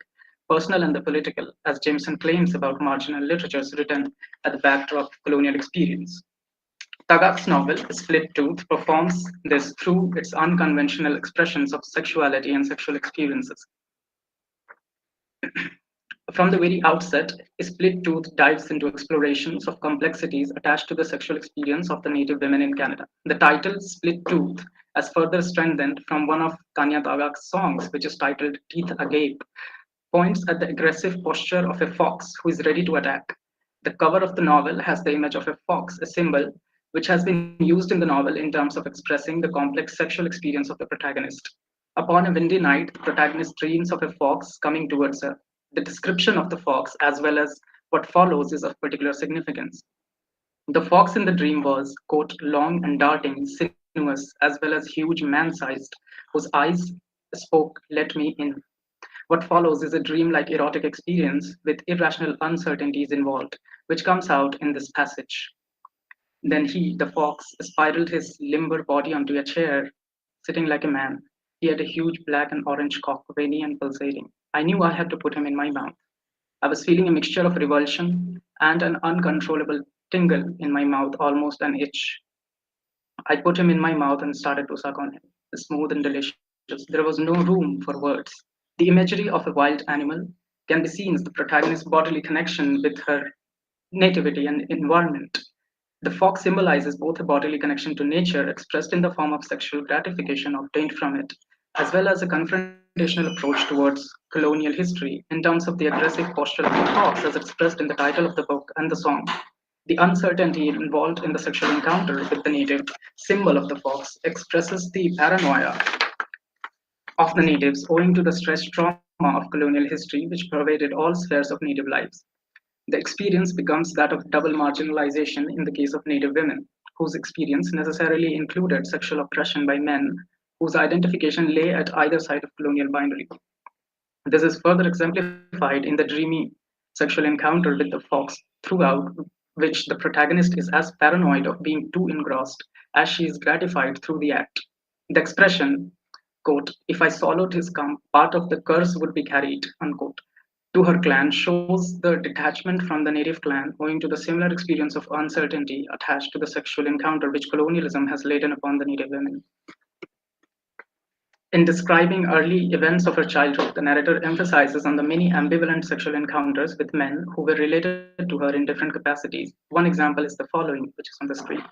personal and the political, as Jameson claims about marginal literatures written at the backdrop of colonial experience. Tagak's novel, Split Tooth, performs this through its unconventional expressions of sexuality and sexual experiences. From the very outset, Split Tooth dives into explorations of complexities attached to the sexual experience of the native women in Canada. The title, Split Tooth, as further strengthened from one of Tanya Tagak's songs, which is titled Teeth Agape, points at the aggressive posture of a fox who is ready to attack. The cover of the novel has the image of a fox, a symbol which has been used in the novel in terms of expressing the complex sexual experience of the protagonist. Upon a windy night, the protagonist dreams of a fox coming towards her. The description of the fox, as well as what follows, is of particular significance. The fox in the dream was, quote, long and darting, sinuous, as well as huge man sized, whose eyes spoke, let me in. What follows is a dream-like erotic experience with irrational uncertainties involved, which comes out in this passage. Then he, the fox, spiraled his limber body onto a chair, sitting like a man. He had a huge black and orange cock, veiny and pulsating. I knew I had to put him in my mouth. I was feeling a mixture of revulsion and an uncontrollable tingle in my mouth, almost an itch. I put him in my mouth and started to suck on him, smooth and delicious. There was no room for words. The imagery of a wild animal can be seen as the protagonist's bodily connection with her nativity and environment. The fox symbolizes both a bodily connection to nature expressed in the form of sexual gratification obtained from it, as well as a confrontational approach towards colonial history in terms of the aggressive posture of the fox as expressed in the title of the book and the song. The uncertainty involved in the sexual encounter with the native symbol of the fox expresses the paranoia of the natives owing to the stress trauma of colonial history which pervaded all spheres of native lives. The experience becomes that of double marginalization in the case of native women, whose experience necessarily included sexual oppression by men whose identification lay at either side of colonial boundary. This is further exemplified in the dreamy sexual encounter with the fox, throughout which the protagonist is as paranoid of being too engrossed as she is gratified through the act. The expression, quote, if I swallowed his cum, part of the curse would be carried, unquote, to her clan shows the detachment from the native clan owing to the similar experience of uncertainty attached to the sexual encounter which colonialism has laden upon the native women. In describing early events of her childhood, the narrator emphasizes on the many ambivalent sexual encounters with men who were related to her in different capacities. One example is the following, which is on the screen.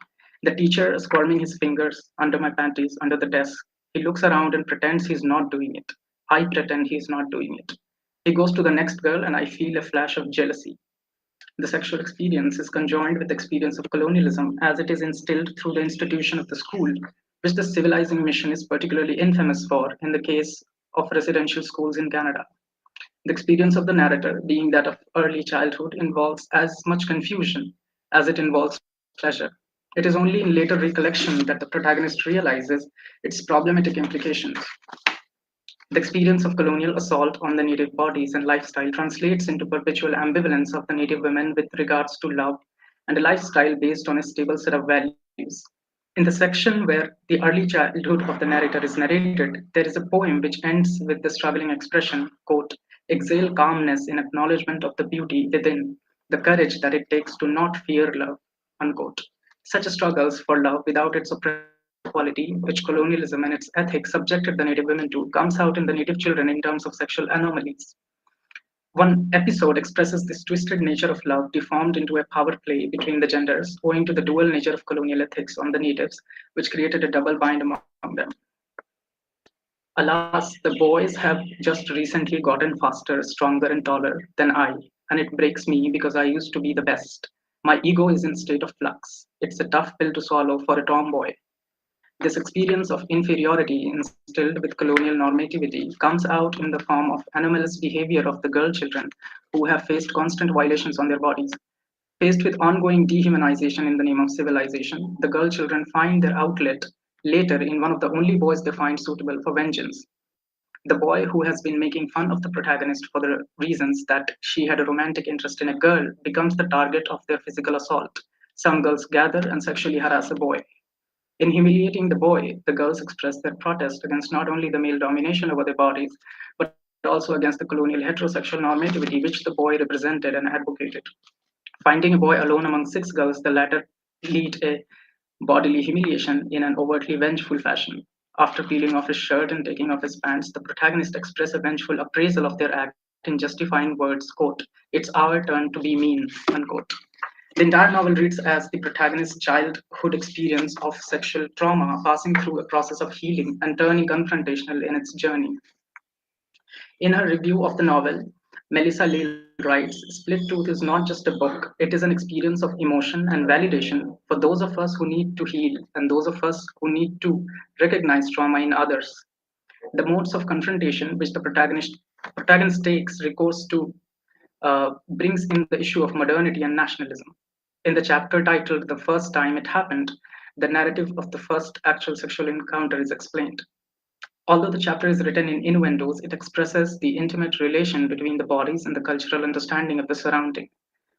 The teacher squirming his fingers under my panties under the desk. He looks around and pretends he's not doing it. I pretend he's not doing it. He goes to the next girl and I feel a flash of jealousy. The sexual experience is conjoined with the experience of colonialism as it is instilled through the institution of the school, which the civilizing mission is particularly infamous for in the case of residential schools in Canada. The experience of the narrator, being that of early childhood, involves as much confusion as it involves pleasure. It is only in later recollection that the protagonist realizes its problematic implications. The experience of colonial assault on the native bodies and lifestyle translates into perpetual ambivalence of the native women with regards to love and a lifestyle based on a stable set of values. In the section where the early childhood of the narrator is narrated, there is a poem which ends with the struggling expression, quote, exhale calmness in acknowledgement of the beauty within, the courage that it takes to not fear love, unquote. Such struggles for love without its oppressive quality, which colonialism and its ethics subjected the native women to, comes out in the native children in terms of sexual anomalies. One episode expresses this twisted nature of love deformed into a power play between the genders, owing to the dual nature of colonial ethics on the natives, which created a double bind among them. Alas, the boys have just recently gotten faster, stronger, and taller than I, and it breaks me because I used to be the best. My ego is in state of flux. It's a tough pill to swallow for a tomboy. This experience of inferiority instilled with colonial normativity comes out in the form of anomalous behavior of the girl children who have faced constant violations on their bodies. Faced with ongoing dehumanization in the name of civilization, the girl children find their outlet later in one of the only boys they find suitable for vengeance. The boy who has been making fun of the protagonist for the reasons that she had a romantic interest in a girl becomes the target of their physical assault. Some girls gather and sexually harass a boy. In humiliating the boy, the girls express their protest against not only the male domination over their bodies, but also against the colonial heterosexual normativity which the boy represented and advocated. Finding a boy alone among six girls, the latter lead a bodily humiliation in an overtly vengeful fashion. After peeling off his shirt and taking off his pants, the protagonist express a vengeful appraisal of their act in justifying words, quote, it's our turn to be mean, unquote. The entire novel reads as the protagonist's childhood experience of sexual trauma passing through a process of healing and turning confrontational in its journey. In her review of the novel, Melissa Leal writes, Split Tooth is not just a book, it is an experience of emotion and validation for those of us who need to heal and those of us who need to recognize trauma in others. The modes of confrontation which the protagonist takes recourse to brings in the issue of modernity and nationalism. In the chapter titled The First Time It Happened, the narrative of the first actual sexual encounter is explained. Although the chapter is written in innuendos, it expresses the intimate relation between the bodies and the cultural understanding of the surrounding.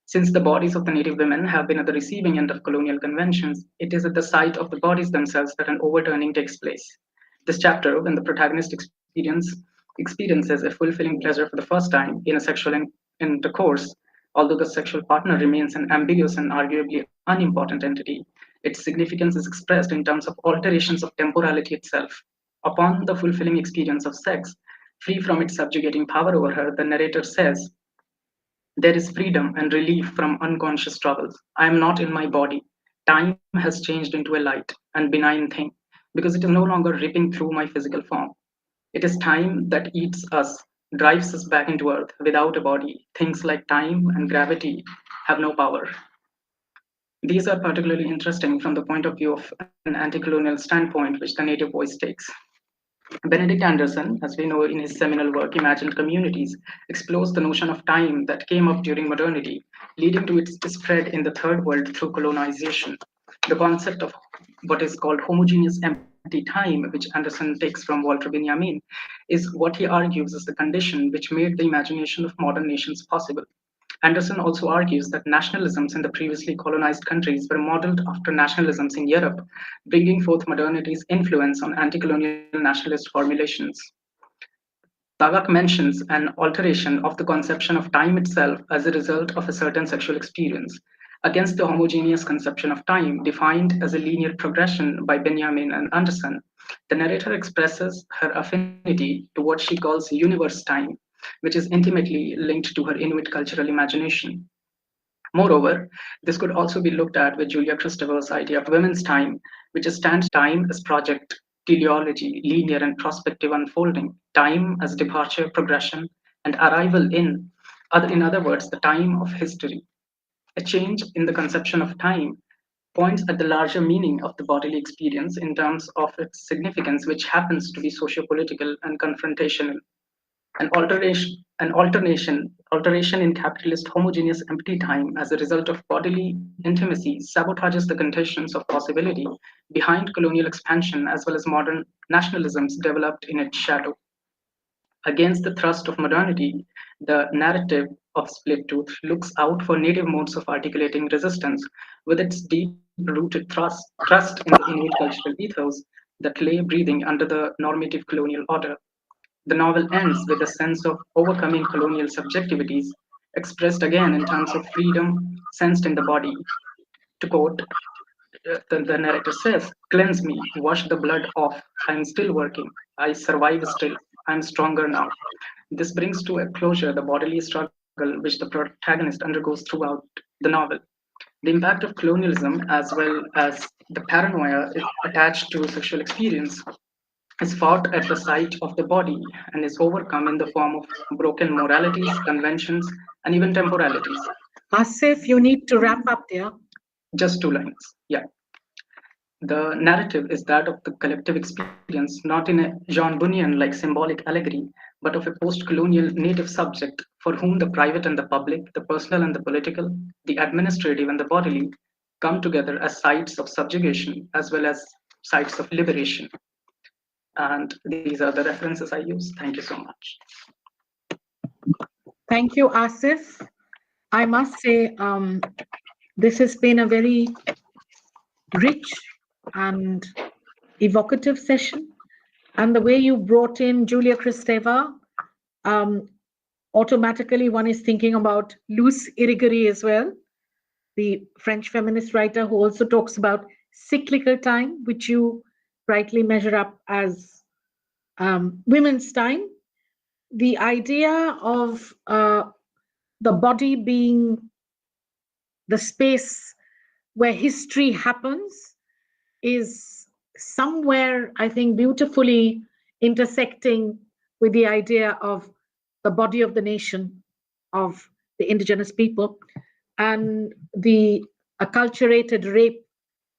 Since the bodies of the native women have been at the receiving end of colonial conventions, it is at the site of the bodies themselves that an overturning takes place. This chapter, when the protagonist experiences a fulfilling pleasure for the first time in a sexual intercourse, although the sexual partner remains an ambiguous and arguably unimportant entity, its significance is expressed in terms of alterations of temporality itself. Upon the fulfilling experience of sex, free from its subjugating power over her, the narrator says, there is freedom and relief from unconscious troubles. I am not in my body. Time has changed into a light and benign thing because it is no longer ripping through my physical form. It is time that eats us, drives us back into earth without a body. Things like time and gravity have no power. These are particularly interesting from the point of view of an anti colonial standpoint which the native voice takes. Benedict Anderson, as we know in his seminal work Imagined Communities, explores the notion of time that came up during modernity, leading to its spread in the third world through colonization. The concept of what is called homogeneous empty time, which Anderson takes from Walter Benjamin, is what he argues is the condition which made the imagination of modern nations possible. Anderson also argues that nationalisms in the previously colonized countries were modeled after nationalisms in Europe, bringing forth modernity's influence on anti colonial nationalist formulations. Tagak mentions an alteration of the conception of time itself as a result of a certain sexual experience, against the homogeneous conception of time defined as a linear progression by Benjamin and Anderson. The narrator expresses her affinity to what she calls universe time, which is intimately linked to her Inuit cultural imagination. Moreover, this could also be looked at with Julia Christopher's idea of women's time, which stands time as project, teleology, linear and prospective unfolding, time as departure, progression, and arrival in other words, the time of history. A change in the conception of time points at the larger meaning of the bodily experience in terms of its significance, which happens to be socio-political and confrontational. Alteration in capitalist homogeneous empty time as a result of bodily intimacy sabotages the conditions of possibility behind colonial expansion as well as modern nationalisms developed in its shadow. Against the thrust of modernity, the narrative of Split Tooth looks out for native modes of articulating resistance with its deep-rooted trust in the Inuit cultural ethos that lay breathing under the normative colonial order. The novel ends with a sense of overcoming colonial subjectivities, expressed again in terms of freedom sensed in the body. To quote, the narrator says, "Cleanse me, wash the blood off. I am still working. I survive still. I am stronger now." This brings to a closure the bodily struggle which the protagonist undergoes throughout the novel. The impact of colonialism, as well as the paranoia attached to sexual experience, is fought at the site of the body and is overcome in the form of broken moralities, conventions, and even temporalities. Asif, you need to wrap up there. Just 2 lines. Yeah. The narrative is that of the collective experience, not in a Jean Bunyan like symbolic allegory, but of a post colonial native subject for whom the private and the public, the personal and the political, the administrative and the bodily come together as sites of subjugation as well as sites of liberation. And these are the references I use. Thank you so much. Thank you, Asif. I must say, this has been a very rich and evocative session. And the way you brought in Julia Kristeva, automatically one is thinking about Luce Irigaray as well, the French feminist writer who also talks about cyclical time, which you rightly measure up as women's time. The idea of the body being the space where history happens is somewhere, I think, beautifully intersecting with the idea of the body of the nation, of the indigenous people, and the acculturated rape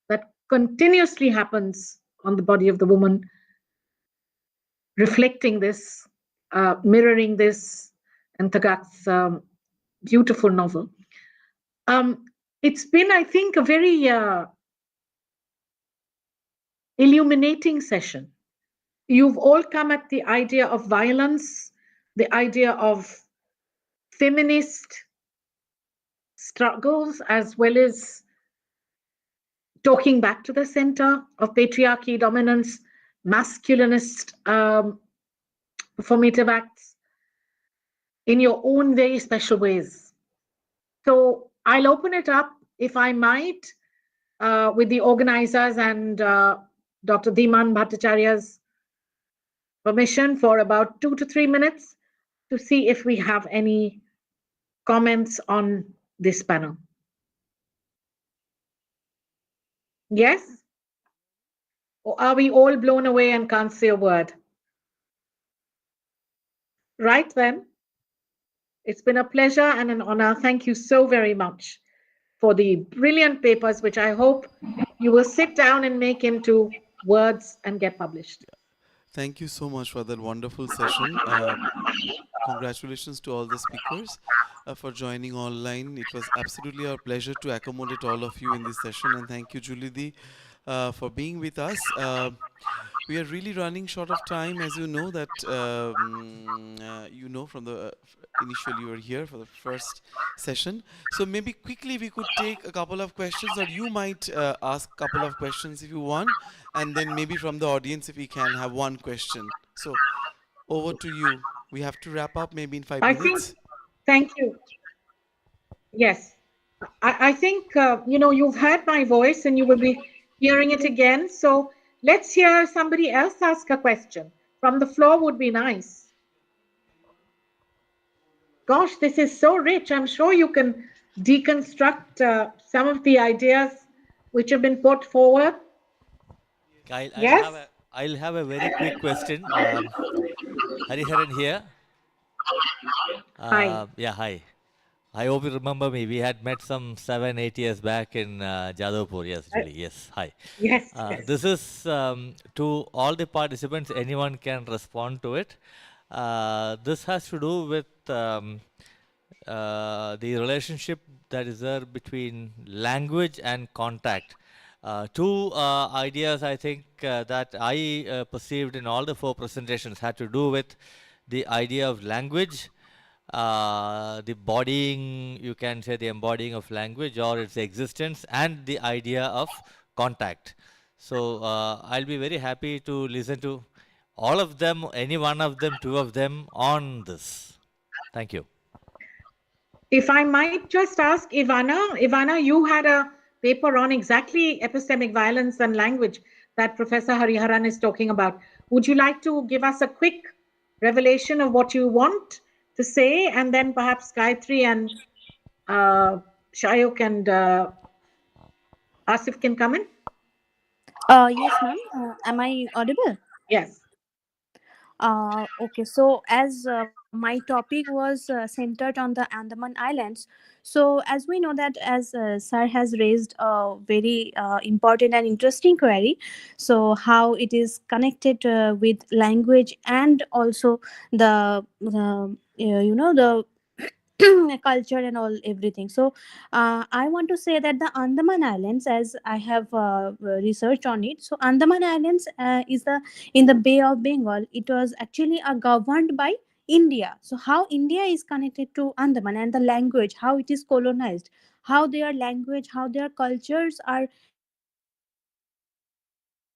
that continuously happens on the body of the woman, reflecting this, mirroring this, and Tagat's beautiful novel. It's been, I think, a very illuminating session. You've all come at the idea of violence, the idea of feminist struggles, as well as talking back to the center of patriarchy, dominance, masculinist performative acts in your own very special ways. So I'll open it up, if I might, with the organizers and Dr. Dhiman Bhattacharya's permission for about 2 to 3 minutes to see if we have any comments on this panel. Yes? Or are we all blown away and can't say a word? Right then. It's been a pleasure and an honor. Thank you so very much for the brilliant papers, which I hope you will sit down and make into words and get published. Thank you so much for that wonderful session. Congratulations to all the speakers for joining online. It was absolutely our pleasure to accommodate all of you in this session. And thank you, Julie Di, for being with us. We are really running short of time, as you know that from the initially you were here for the first session. So maybe quickly we could take a couple of questions, or you might ask a couple of questions if you want, and then maybe from the audience if we can have one question. So over to you. We have to wrap up maybe in 5 minutes. Thank you. Yes. I think, you've heard my voice and you will be hearing it again. So let's hear somebody else ask a question. From the floor would be nice. Gosh, this is so rich. I'm sure you can deconstruct some of the ideas which have been put forward. I'll have a very quick question. Hariharan here. Hi. Yeah, hi. I hope you remember me. We had met some 7-8 years back in Jadavpur. Yes, Julie. Yes, hi. Yes. This is to all the participants. Anyone can respond to it. This has to do with the relationship that is there between language and contact. Two ideas I think that I perceived in all the four presentations had to do with the idea of language, the bodying, you can say the embodying of language or its existence, and the idea of contact. So I'll be very happy to listen to all of them, any one of them, two of them on this. Thank you. If I might just ask Ivana, you had a paper on exactly epistemic violence and language that Professor Hariharan is talking about. Would you like to give us a quick revelation of what you want to say, and then perhaps Gayatri and Shayok and Asif can come in? Yes, ma'am. Am I audible? Yes. Okay, so as my topic was centered on the Andaman Islands, so as we know that as Sir has raised a very important and interesting query, so how it is connected with language and also the culture and all everything. So I want to say that the Andaman Islands, as I have researched on it, so Andaman Islands is the in the Bay of Bengal. It was actually governed by India. So how India is connected to Andaman and the language, how it is colonized, how their language, how their cultures are connected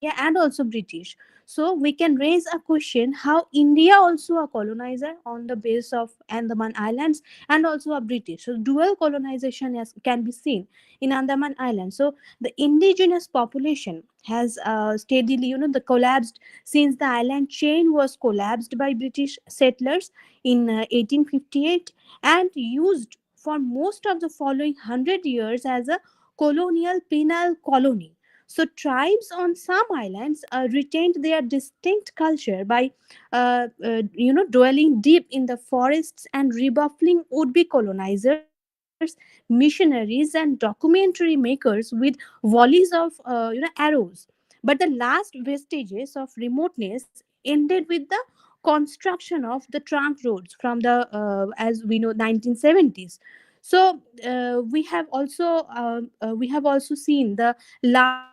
to India and also British. So we can raise a question how India also a colonizer on the base of Andaman Islands and also a British. So dual colonization can be seen in Andaman Islands. So the indigenous population has steadily, the collapsed since the island chain was collapsed by British settlers in 1858 and used for most of the following 100 years as a colonial penal colony. So tribes on some islands retained their distinct culture by, dwelling deep in the forests and rebuffing would-be colonizers, missionaries, and documentary makers with volleys of, arrows. But the last vestiges of remoteness ended with the construction of the trunk roads from the, as we know, 1970s. So we have also seen the last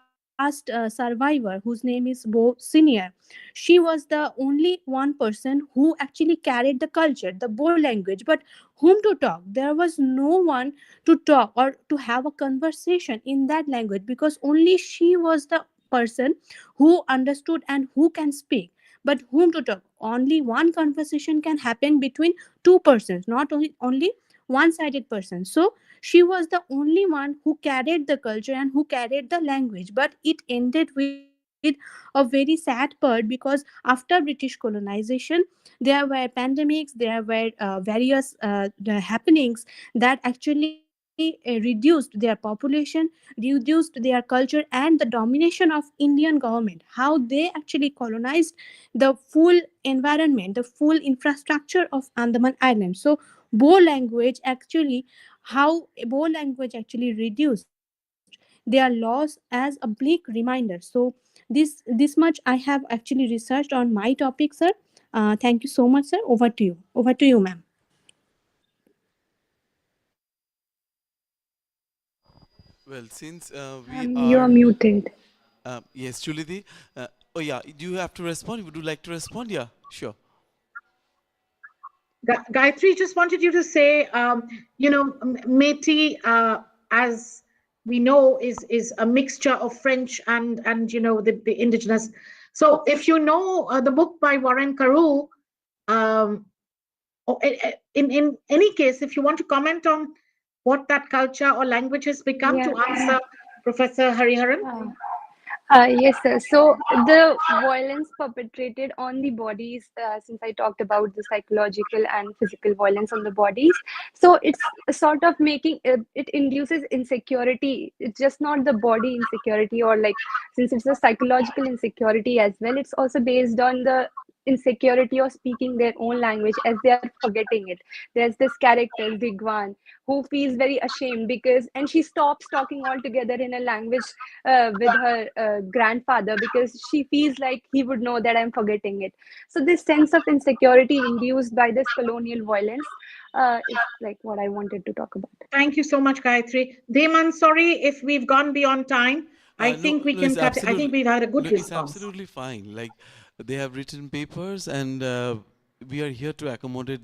survivor, whose name is Bo Senior. She was the only one person who actually carried the culture, the Bo language, but whom to talk? There was no one to talk or to have a conversation in that language because only she was the person who understood and who can speak. But whom to talk? Only one conversation can happen between two persons, not only one-sided person. So she was the only one who carried the culture and who carried the language. But it ended with a very sad part because after British colonization, there were pandemics, there were various happenings that actually reduced their population, reduced their culture, and the domination of Indian government. How they actually colonized the full environment, the full infrastructure of Andaman Island. So Bo language actually, how Bo language actually reduced their loss as a bleak reminder. So this much I have actually researched on my topic, sir. Thank you so much, sir. Over to you, ma'am. Well, since we You are are, muted. yes, Julidi. Oh yeah, do you have to respond? Would you like to respond? Yeah, sure. Gayatri, just wanted you to say, Métis, as we know, is a mixture of French and the indigenous. So if you know the book by Warren Carew, um, in any case, if you want to comment on what that culture or language has become Yeah. to answer Professor Hariharan. Yes, sir. So the violence perpetrated on the bodies, since I talked about the psychological and physical violence on the bodies, so it's sort of making it induces insecurity. It's just not the body insecurity, or like since it's a psychological insecurity as well. It's also based on the insecurity of speaking their own language as they are forgetting it. There's this character Digwan who feels very ashamed because, and she stops talking altogether in a language with her grandfather because she feels like he would know that I'm forgetting it. So this sense of insecurity induced by this colonial violence is like what I wanted to talk about. Thank you so much, Gayatri. Deman, sorry if we've gone beyond time. I No, think we no, can it's cut it. I think absolutely, we've had a good no, it's response. absolutely fine. Like they have written papers, and we are here to accommodate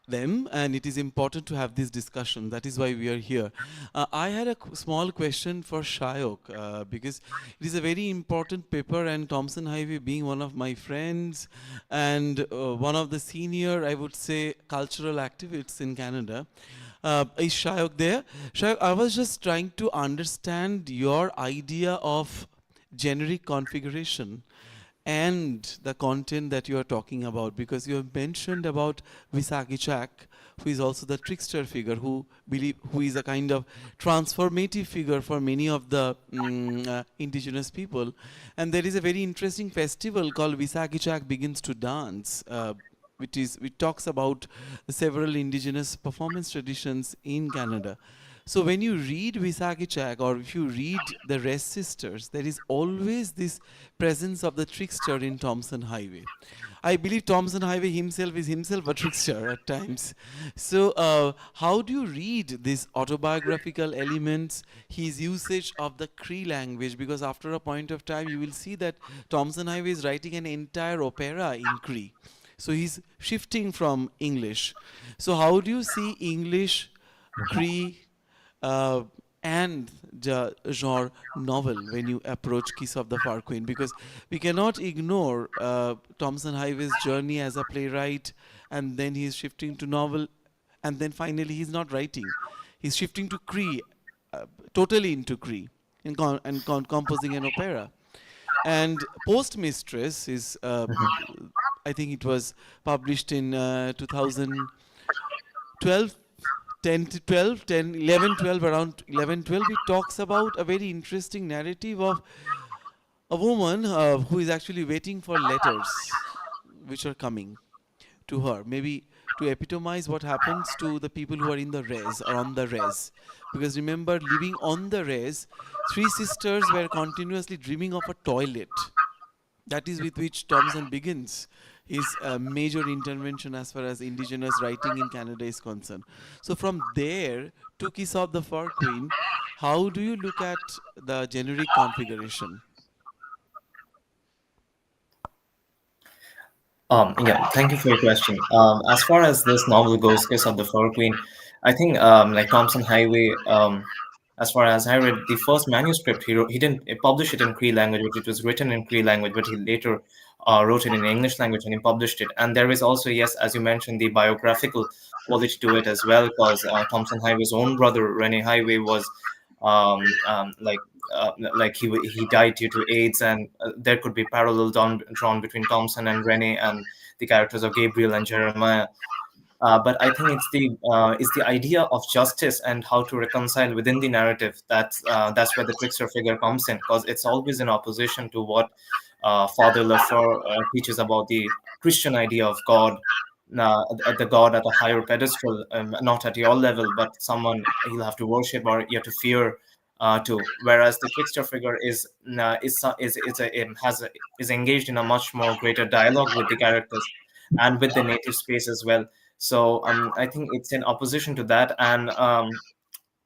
them, and it is important to have this discussion. That is why we are here. I had a small question for Shayok because it is a very important paper, and Thomson Highway being one of my friends and one of the senior, I would say, cultural activists in Canada. Is Shayok there? Shayok, I was just trying to understand your idea of generic configuration and the content that you are talking about, because you have mentioned about Visagi Chak, who is also the trickster figure, who is a kind of transformative figure for many of the indigenous people. And there is a very interesting festival called Visagi Chak Begins to Dance, which talks about several indigenous performance traditions in Canada. So when you read Visagi Chak, or if you read the Rest Sisters, there is always this presence of the trickster in Thomson Highway. I believe Thomson Highway himself is himself a trickster at times. So how do you read these autobiographical elements, his usage of the Cree language? Because after a point of time, you will see that Thomson Highway is writing an entire opera in Cree. So he's shifting from English. So how do you see English, Cree, uh, and the genre novel when you approach Kiss of the Far Queen? Because we cannot ignore Thomson Highway's journey as a playwright, and then he's shifting to novel, and then finally he's not writing. He's shifting to Cree, totally into Cree, and composing an opera. And Post Mistress is, I think it was published in 2012, 10 to 12, 10, 11, 12, around 11, 12. It talks about a very interesting narrative of a woman who is actually waiting for letters which are coming to her, maybe to epitomize what happens to the people who are in the res or on the res. Because remember, living on the res, three sisters were continuously dreaming of a toilet. That is with which Thomson begins his major intervention as far as indigenous writing in Canada is concerned. So from there to Kiss of the Fur Queen, how do you look at the generic configuration? Yeah, thank you for your question. As far as this novel goes, Kiss of the Fur Queen, I think like Thompson Highway, as far as I read the first manuscript, he didn't publish it in Cree language, but it was written in Cree language, but he later wrote it in English language and he published it. And there is also, yes, as you mentioned, the biographical quality to it as well, because Thompson Highway's own brother, Rene Highway, was um, um, like he died due to AIDS, and there could be parallel drawn between Thompson and Rene and the characters of Gabriel and Jeremiah. But I think it's the idea of justice and how to reconcile within the narrative. That's where the trickster figure comes in, because it's always in opposition to what Father Lafleur teaches about the Christian idea of God, at the God at a higher pedestal, not at your level, but someone you'll have to worship or you have to fear. To whereas the trickster figure is engaged in a much more greater dialogue with the characters and with the native space as well. So I think it's in opposition to that. And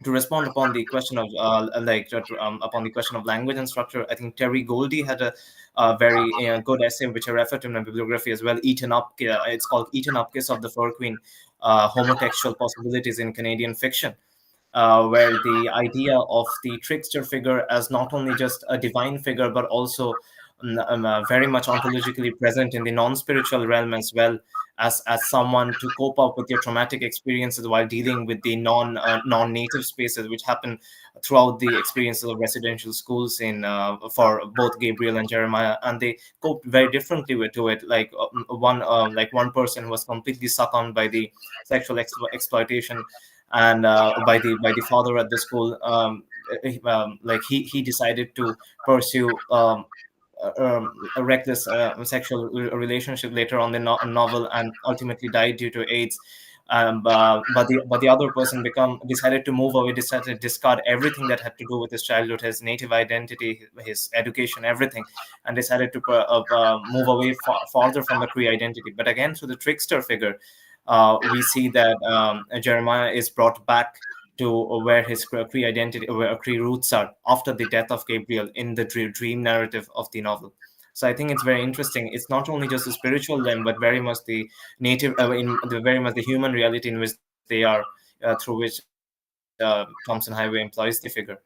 to respond upon the question of upon the question of language and structure, I think Terry Goldie had a very good essay which I refer to in my bibliography as well. Eaten Up, it's called Eaten Up: Kiss of the Fur Queen, homotextual possibilities in Canadian fiction, where the idea of the trickster figure as not only just a divine figure, but also very much ontologically present in the non-spiritual realm as well, as someone to cope up with your traumatic experiences while dealing with the non-native spaces which happen throughout the experiences of residential schools in for both Gabriel and Jeremiah. And they coped very differently to it. One person was completely succumbed by the sexual exploitation and by the father at the school. Like he decided to pursue wrecked this sexual relationship later on the novel and ultimately died due to AIDS. But the other person decided to move away, decided to discard everything that had to do with his childhood, his native identity, his education, everything, and decided to move away farther from the Cree identity. But again, through the trickster figure, we see that Jeremiah is brought back to where his Cree identity, where Cree roots are after the death of Gabriel in the dream narrative of the novel. So I think it's very interesting. It's not only just the spiritual realm, but very much the native, in the very much the human reality in which they are, through which Thompson Highway employs the figure.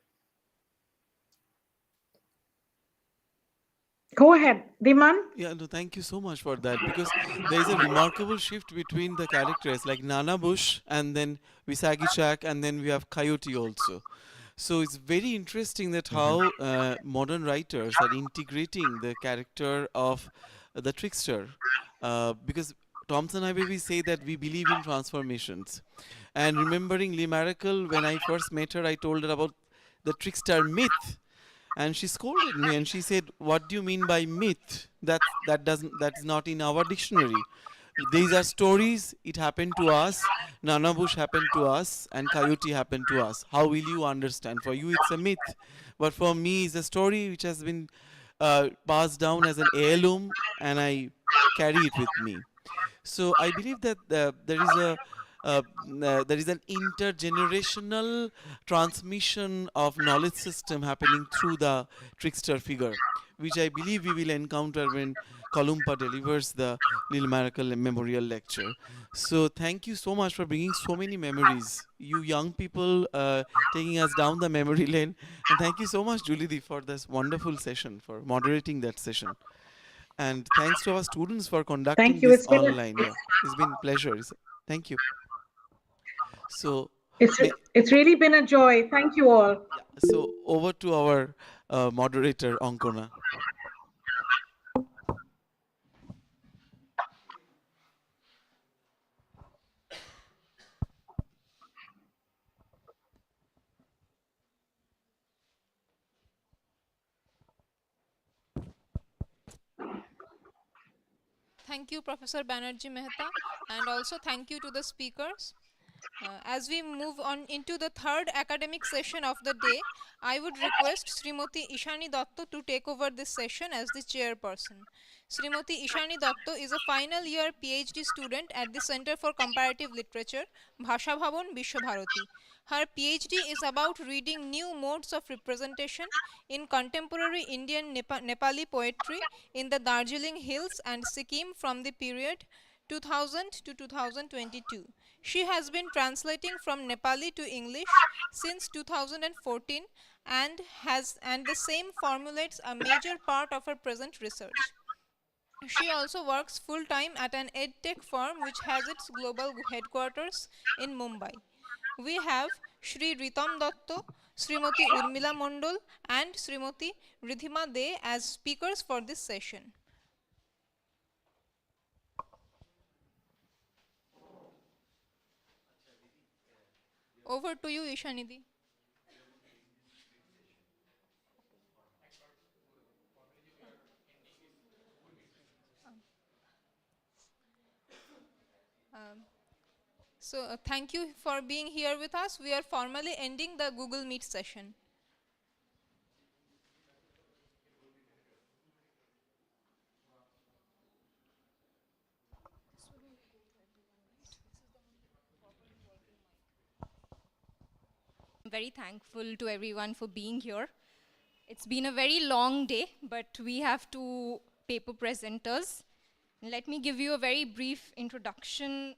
Go ahead, Diman. Yeah, no, thank you so much for that, because there is a remarkable shift between the characters like Nana Bush and then Visagi Chak, and then we have Coyote also. So it's very interesting that how modern writers are integrating the character of the trickster, because Thompson Highway, we say that we believe in transformations. And remembering Lee Maracle, when I first met her, I told her about the trickster myth, and she scolded me and she said, "What do you mean by myth? That's not in our dictionary. These are stories. It happened to us. Nana Bush happened to us, and Coyote happened to us. How will you understand? For you, it's a myth, but for me, it's a story which has been passed down as an heirloom, and I carry it with me." So I believe that there is an intergenerational transmission of knowledge system happening through the trickster figure, which I believe we will encounter when Kolumpa delivers the Lil Miracle Memorial Lecture. So thank you so much for bringing so many memories, you young people, taking us down the memory lane. And thank you so much, Julie, for this wonderful session, for moderating that session. And thanks to our students for conducting Thank you. this online. Yeah, it's been pleasure. Thank you. So, It's may, it's really been a joy. Thank you all. yeah, so over to our moderator, Ankona. Thank you, Professor Banerjee Mehta, and also thank you to the speakers. As we move on into the third academic session of the day, I would request Srimati Ishani Datta to take over this session as the chairperson. Srimati Ishani Datta is a final year PhD student at the Center for Comparative Literature, Bhasha Bhavan, Vishwabharati. Her PhD is about reading new modes of representation in contemporary Indian Nepali poetry in the Darjeeling Hills and Sikkim from the period 2000 to 2022. She has been translating from Nepali to English since 2014 and the same formulates a major part of her present research. She also works full-time at an edtech firm which has its global headquarters in Mumbai. We have Shri Ritam Dotto, Srimati Urmila Mondol and Srimati Ridhima De as speakers for this session. Over to you, Ishanidhi. So thank you for being here with us. We are formally ending the Google Meet session. I'm very thankful to everyone for being here. It's been a very long day, but we have two paper presenters. Let me give you a very brief introduction